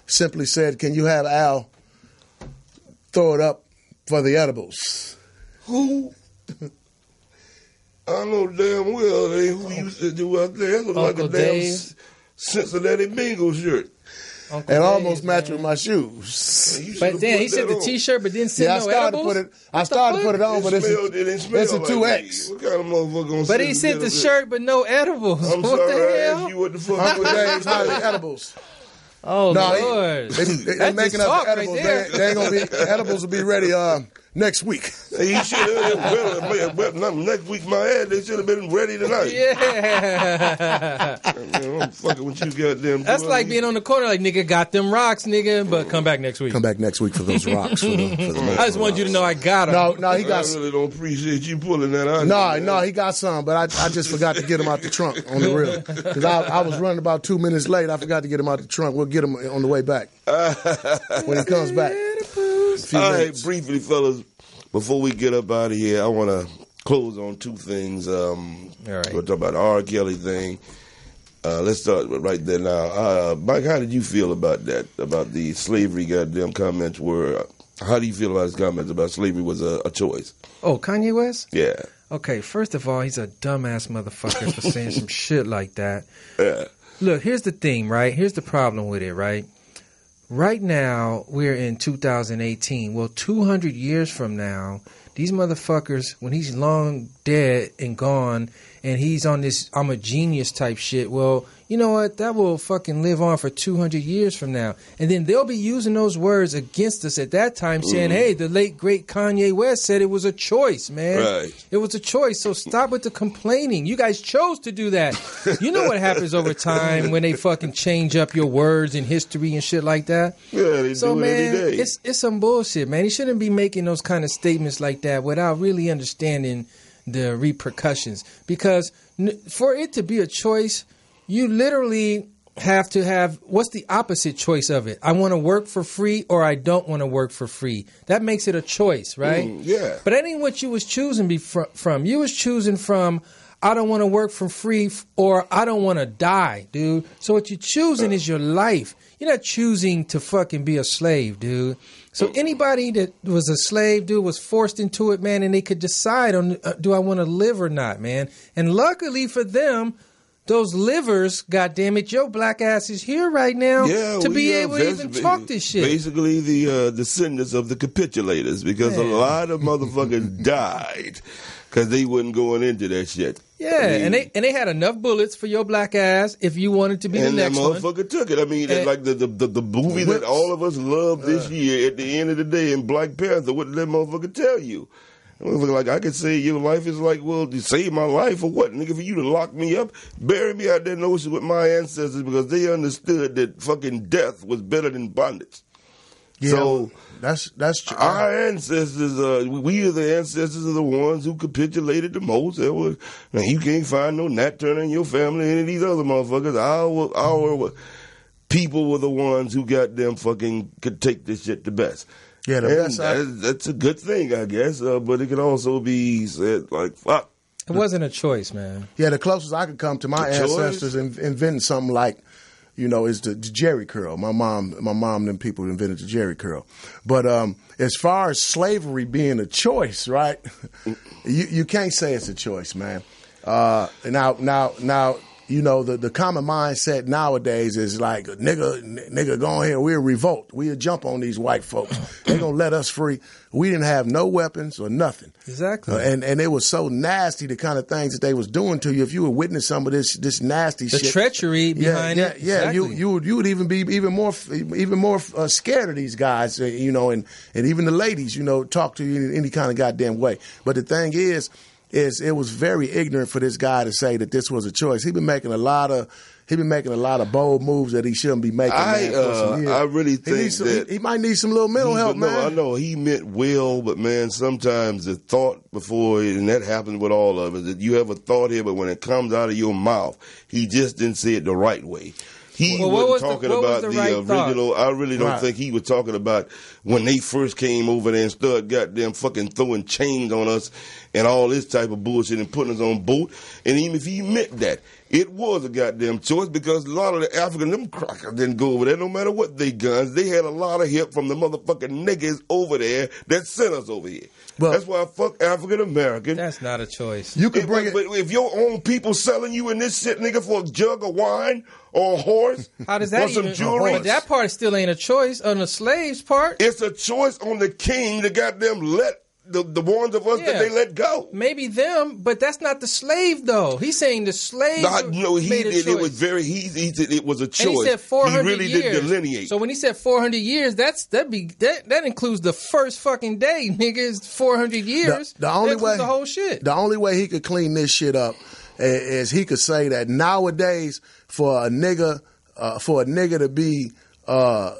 Speaker 4: simply said, "Can you have Al throw it up for the edibles?"
Speaker 2: who? I know damn well they who used to do out there. It looked like a
Speaker 3: Uncle
Speaker 2: damn
Speaker 3: Dave.
Speaker 2: Cincinnati Bingo shirt.
Speaker 3: Uncle
Speaker 4: And
Speaker 3: Dave,
Speaker 4: almost matched
Speaker 3: man.
Speaker 4: with my shoes.
Speaker 2: You
Speaker 3: But
Speaker 2: should've
Speaker 3: damn,
Speaker 2: put
Speaker 3: he said
Speaker 2: that
Speaker 3: the
Speaker 2: on.
Speaker 3: T-shirt, but didn't say
Speaker 4: Yeah, I
Speaker 3: no
Speaker 4: started
Speaker 3: edibles.
Speaker 4: to put it on, but it's
Speaker 2: It didn't smell
Speaker 4: a
Speaker 2: like
Speaker 4: 2X.
Speaker 2: What kind of motherfucker gonna
Speaker 3: But
Speaker 2: sit
Speaker 3: he
Speaker 2: and
Speaker 3: said
Speaker 2: get
Speaker 3: the
Speaker 2: up there?
Speaker 3: shirt, but no edibles.
Speaker 2: I'm
Speaker 3: What
Speaker 2: sorry,
Speaker 3: the
Speaker 2: I
Speaker 3: hell?
Speaker 2: asked you what the fuck.
Speaker 4: Uncle
Speaker 2: you
Speaker 4: Dave's Holly edibles.
Speaker 3: Oh,
Speaker 4: No,
Speaker 3: Lord.
Speaker 4: They
Speaker 3: That's
Speaker 4: making
Speaker 3: just
Speaker 4: up
Speaker 3: talk
Speaker 4: the
Speaker 3: right
Speaker 4: edibles.
Speaker 3: there.
Speaker 4: They ain't gonna be edibles will be ready next week.
Speaker 2: He should have next week. My ad, they should have been ready tonight.
Speaker 3: Yeah.
Speaker 2: Man, I'm fucking with you, goddamn.
Speaker 3: That's
Speaker 2: boy.
Speaker 3: like being on the corner, like, nigga, got them rocks, nigga, but come back next week.
Speaker 4: Come back next week for those rocks. For the
Speaker 3: I just want you to know I got them.
Speaker 4: no, he
Speaker 2: I
Speaker 4: got
Speaker 2: really don't appreciate you pulling that out.
Speaker 4: no, he got some, but I just forgot to get him out the trunk on the real because I was running about 2 minutes late. I forgot to get him out the trunk. We'll get him on the way back when he comes back.
Speaker 2: All right, briefly, fellas, before we get up out of here, I want to close on two things.
Speaker 3: All right.
Speaker 2: We'll talk about the R. Kelly thing. Let's start right there now. Mike, how did you feel about that? About the slavery goddamn comments were... How do you feel about his comments about slavery was a choice?
Speaker 3: Oh, Kanye West?
Speaker 2: Yeah.
Speaker 3: Okay, first of all, he's a dumbass motherfucker for saying some shit like that.
Speaker 2: Yeah.
Speaker 3: Look, here's the thing, right? Here's the problem with it, right? Right now, we're in 2018. Well, 200 years from now, these motherfuckers, when he's long dead and gone, and he's on this I'm a genius type shit, well, you know what? That will fucking live on for 200 years from now. And then they'll be using those words against us at that time, saying, hey, the late, great Kanye West said it was a choice, man.
Speaker 2: Right.
Speaker 3: It was a choice. So stop with the complaining. You guys chose to do that. You know what happens over time when they fucking change up your words in history and shit like that?
Speaker 2: Yeah, they
Speaker 3: so,
Speaker 2: do it
Speaker 3: man,
Speaker 2: every day.
Speaker 3: it's some bullshit, man. He shouldn't be making those kind of statements like that without really understanding the repercussions. Because for it to be a choice, you literally have to have, what's the opposite choice of it? I want to work for free or I don't want to work for free. That makes it a choice, right?
Speaker 2: Yeah.
Speaker 3: But that ain't what you was choosing from. You was choosing from, I don't want to work for free or I don't want to die, dude. So what you're choosing is your life. You're not choosing to fucking be a slave, dude. So anybody that was a slave, dude, was forced into it, man, and they could decide on, do I want to live or not, man? And luckily for them, those livers, goddammit, your black ass is here right now to be able to even talk this shit.
Speaker 2: Basically, the descendants of the capitulators, because a lot of motherfuckers died because they wasn't going into that shit.
Speaker 3: Yeah, I mean, and they had enough bullets for your black ass if you wanted to be the next one.
Speaker 2: And that motherfucker took it. I mean, like the movie that all of us loved this year, at the end of the day, in Black Panther, what did that motherfucker tell you? Like, I could say your life is like, well, you save my life or what? Nigga, for you to lock me up, bury me out there in the ocean with my ancestors because they understood that fucking death was better than bondage.
Speaker 4: Yeah, so that's true.
Speaker 2: Our ancestors, we are the ancestors of the ones who capitulated the most. Now, you can't find no Nat Turner in your family, any of these other motherfuckers. Our people were the ones who got them fucking could take this shit the best.
Speaker 4: Yeah,
Speaker 2: that's a good thing, I guess, but it could also be said, like, fuck.
Speaker 3: It wasn't a choice, man.
Speaker 4: Yeah, the closest I could come to my ancestors inventing something like, you know, is the Jerry curl. My mom and them people invented the Jerry curl. But as far as slavery being a choice, right, you can't say it's a choice, man. Now, you know, the common mindset nowadays is like, nigga, go on here. We'll revolt. We'll jump on these white folks. They're going to let us free. We didn't have no weapons or nothing.
Speaker 3: Exactly.
Speaker 4: And it was so nasty, the kind of things that they was doing to you. If you were witness some of this nasty shit.
Speaker 3: The treachery behind it.
Speaker 4: Yeah,
Speaker 3: exactly.
Speaker 4: you would even be even more scared of these guys, you know, and even the ladies, you know, talk to you in any kind of goddamn way. But the thing is it was very ignorant for this guy to say that this was a choice. He's been making a lot of bold moves that he shouldn't be making.
Speaker 2: I really think
Speaker 4: he might need some little mental help, man.
Speaker 2: No, I know he meant well, but man, sometimes the thought before, and that happens with all of us, that you have a thought here, but when it comes out of your mouth, he just didn't say it the right way. He wasn't talking about the original. I really don't think he was talking about when they first came over there and started goddamn fucking throwing chains on us and all this type of bullshit and putting us on boat. And even if he meant that, it was a goddamn choice because a lot of the African, them crackers didn't go over there no matter what they guns. They had a lot of help from the motherfucking niggas over there that sent us over here. Well, that's why I fuck African American.
Speaker 3: That's not a choice.
Speaker 4: You can bring it.
Speaker 2: But if your own people selling you in this shit, nigga, for a jug of wine or a horse,
Speaker 3: how does that
Speaker 2: or some
Speaker 3: even?
Speaker 2: Jewelry,
Speaker 3: but that part still ain't a choice on the slaves' part.
Speaker 2: It's a choice on the king to goddamn let the ones of us that they let go.
Speaker 3: Maybe them, but that's not the slave though. He's saying the slave made a choice.
Speaker 2: It was very. He said it was a choice.
Speaker 3: And he said 400
Speaker 2: He really
Speaker 3: years.
Speaker 2: didn't delineate.
Speaker 3: So when he said 400 years, that includes the first fucking day, nigga. It's 400 years.
Speaker 4: The only way
Speaker 3: the whole shit.
Speaker 4: The only way he could clean this shit up is he could say that nowadays for a nigga to be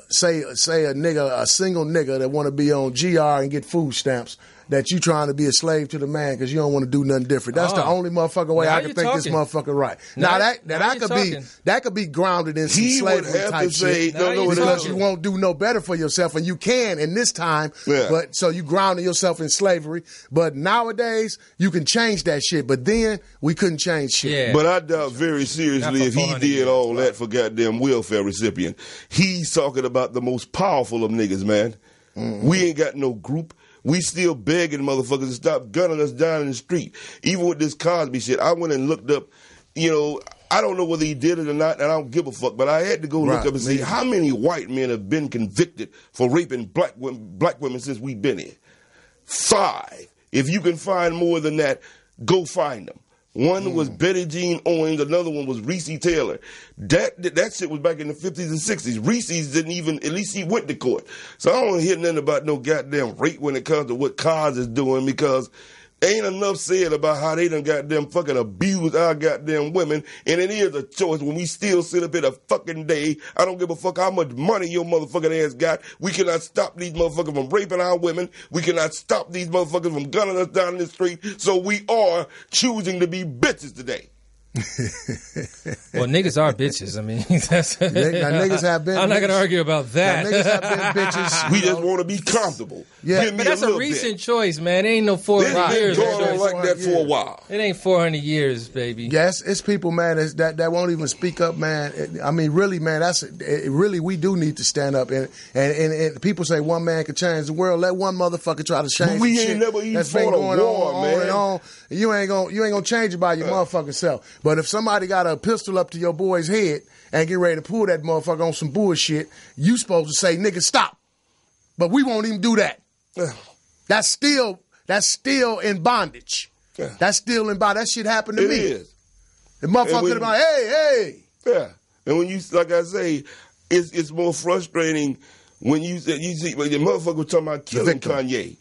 Speaker 4: say a single nigga that want to be on GR and get food stamps, that you trying to be a slave to the man because you don't want to do nothing different. That's the only motherfucking way I can think this motherfucker right. Now that could be grounded in some slavery type shit. Because you won't do no better for yourself, and you can in this time. Yeah. But so you grounded yourself in slavery. But nowadays you can change that shit. But then we couldn't change shit.
Speaker 2: Yeah. But I doubt very seriously if he did all that for goddamn welfare recipient. He's talking about the most powerful of niggas, man. Mm-hmm. We ain't got no group. We still begging motherfuckers to stop gunning us down in the street. Even with this Cosby shit, I went and looked up, I don't know whether he did it or not, and I don't give a fuck, but I had to go look up and see how many white men have been convicted for raping black women since we've been here. 5. If you can find more than that, go find them. One was Betty Jean Owens, another one was Reese Taylor. That shit was back in the 50s and 60s. Reese's didn't even, at least he went to court. So I don't hear nothing about no goddamn rape when it comes to what Cos is doing, because ain't enough said about how they done goddamn fucking abused our goddamn women, and it is a choice when we still sit up here a fucking day. I don't give a fuck how much money your motherfucking ass got. We cannot stop these motherfuckers from raping our women. We cannot stop these motherfuckers from gunning us down in the street. So we are choosing to be bitches today.
Speaker 3: Well, niggas are bitches. I mean, that's
Speaker 4: niggas have been.
Speaker 3: I'm not gonna argue about that.
Speaker 4: Niggas have been bitches.
Speaker 2: We just want to be comfortable.
Speaker 4: Yeah,
Speaker 3: but that's a recent choice, man. It ain't no 400 years.
Speaker 2: It's been going on like that for a while.
Speaker 3: It ain't 400 years, baby.
Speaker 4: Yes, it's people, man, that won't even speak up, man. I mean, really, man, really we do need to stand up. And people say one man can change the world. Let one motherfucker try to change.
Speaker 2: We
Speaker 4: ain't
Speaker 2: never even
Speaker 4: fought a war, man.
Speaker 2: On and on.
Speaker 4: You ain't gonna change it by your motherfucking self. But if somebody got a pistol up to your boy's head and get ready to pull that motherfucker on some bullshit, you supposed to say, nigga, stop. But we won't even do that. That's still in bondage. That's still in bondage. That shit happened to me.
Speaker 2: It is.
Speaker 4: The motherfucker about, hey.
Speaker 2: Yeah. And when you, like I say, it's more frustrating when you see, the motherfucker was talking about killing Kanye.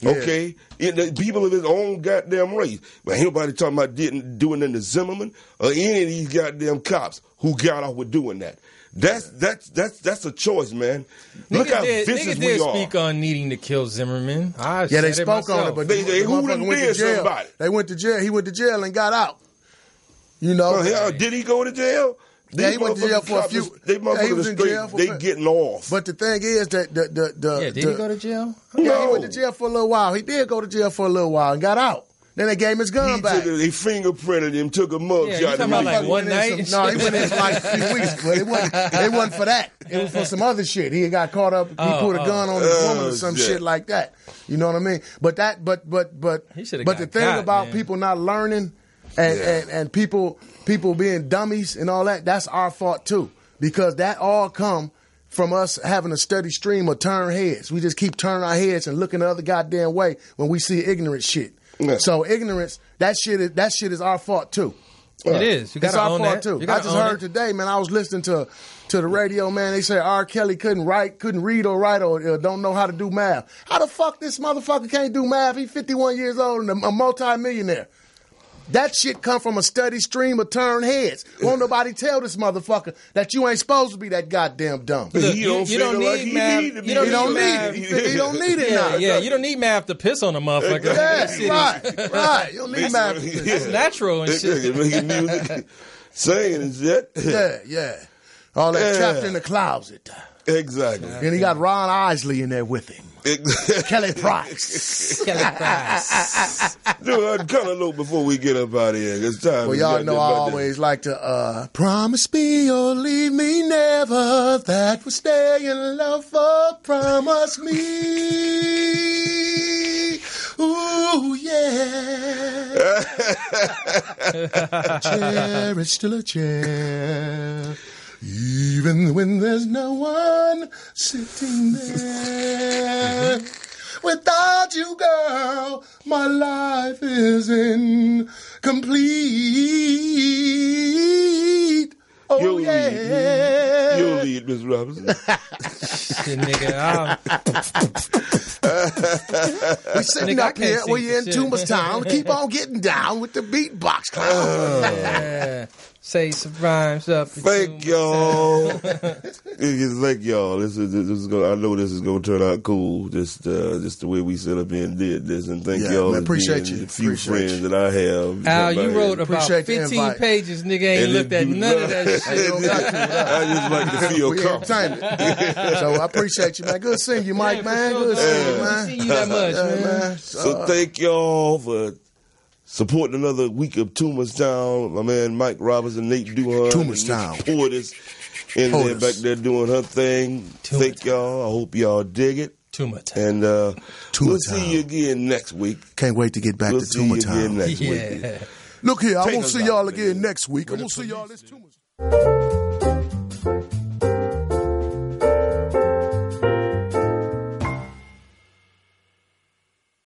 Speaker 2: Yeah. Okay? The people of his own goddamn race. But ain't nobody talking about doing it to Zimmerman or any of these goddamn cops who got off with doing that. That's a choice, man. Look how vicious we are.
Speaker 3: Nigga did speak on needing to kill Zimmerman.
Speaker 4: They spoke on it, but
Speaker 2: who done did somebody?
Speaker 4: They went to jail. He went to jail and got out.
Speaker 2: Did he go to jail?
Speaker 4: Yeah, he went to jail for a few.
Speaker 2: They was in jail they getting off.
Speaker 4: But the thing is that
Speaker 3: did he go to jail?
Speaker 4: Yeah, he went to jail for a little while. He did go to jail for a little while and got out. Then they gave him his gun back.
Speaker 2: They fingerprinted him, took a mug shot.
Speaker 3: You talking about like one night?
Speaker 4: No, he went in for like a few weeks, but it wasn't for that. It was for some other shit. He got caught up. He put a gun on his woman or some shit like that. You know what I mean? But the thing about people not learning and people being dummies and all that, that's our fault too, because that all come from us having a steady stream of turn heads. We just keep turning our heads and looking the other goddamn way when we see ignorant shit. Yeah. So ignorance, that shit is our fault too.
Speaker 3: It is. You gotta own that.
Speaker 4: Too. I just heard today, man. I was listening to the radio, man. They say R. Kelly couldn't read or write, or don't know how to do math. How the fuck this motherfucker can't do math? He's 51 years old and a multi-millionaire. That shit come from a steady stream of turned heads. Won't nobody tell this motherfucker that you ain't supposed to be that goddamn dumb.
Speaker 3: You don't need math. You don't
Speaker 4: need it now.
Speaker 3: Yeah, you don't need math to piss on a motherfucker.
Speaker 4: Yeah, right. You don't need math to piss.
Speaker 3: That's natural and shit.
Speaker 2: Making music, singing and shit.
Speaker 4: Yeah. All that trapped in the closet.
Speaker 2: Exactly.
Speaker 4: And he got Ron Isley in there with him. Kelly Price.
Speaker 2: Dude, I'd cut a note before we get up out of here. It's time.
Speaker 4: Well, y'all know I always like to promise me you'll leave me never. That will stay in love for promise me. Ooh, yeah. A chair is still a chair. Even when there's no one sitting there. Without you, girl, my life is incomplete. Oh,
Speaker 2: you'll lead, Miss Robertson.
Speaker 3: Nigga,
Speaker 4: we sitting up here, we in Toomer's town. Keep on getting down with the beatbox clown.
Speaker 3: say some rhymes up.
Speaker 2: Thank y'all. Thank y'all. This is gonna. I know this is gonna turn out cool. Just the way we set up here and did this. And thank y'all.
Speaker 4: Man, appreciate you.
Speaker 2: The few friends that I have.
Speaker 3: Al, you wrote about
Speaker 4: Appreciate
Speaker 3: 15 pages. Nigga ain't looked at none of that shit.
Speaker 2: I just like to feel comfortable.
Speaker 4: So I appreciate you, man. Good seeing you, Mike, man. Good seeing you, man.
Speaker 3: See you that much, man.
Speaker 2: So thank y'all for supporting another week of Toomer's Town. My man Mike Robertson, Nate Duhon,
Speaker 4: Toomer's Town.
Speaker 2: Portis in there back there doing her thing. Thank y'all. I hope y'all dig it.
Speaker 3: Toomer Town.
Speaker 2: And we'll see you again next week.
Speaker 4: Can't wait to get back to Toomer Town.
Speaker 2: Next week.
Speaker 4: Look here, I'm going to see y'all again next week. I'm going to see y'all this Toomer.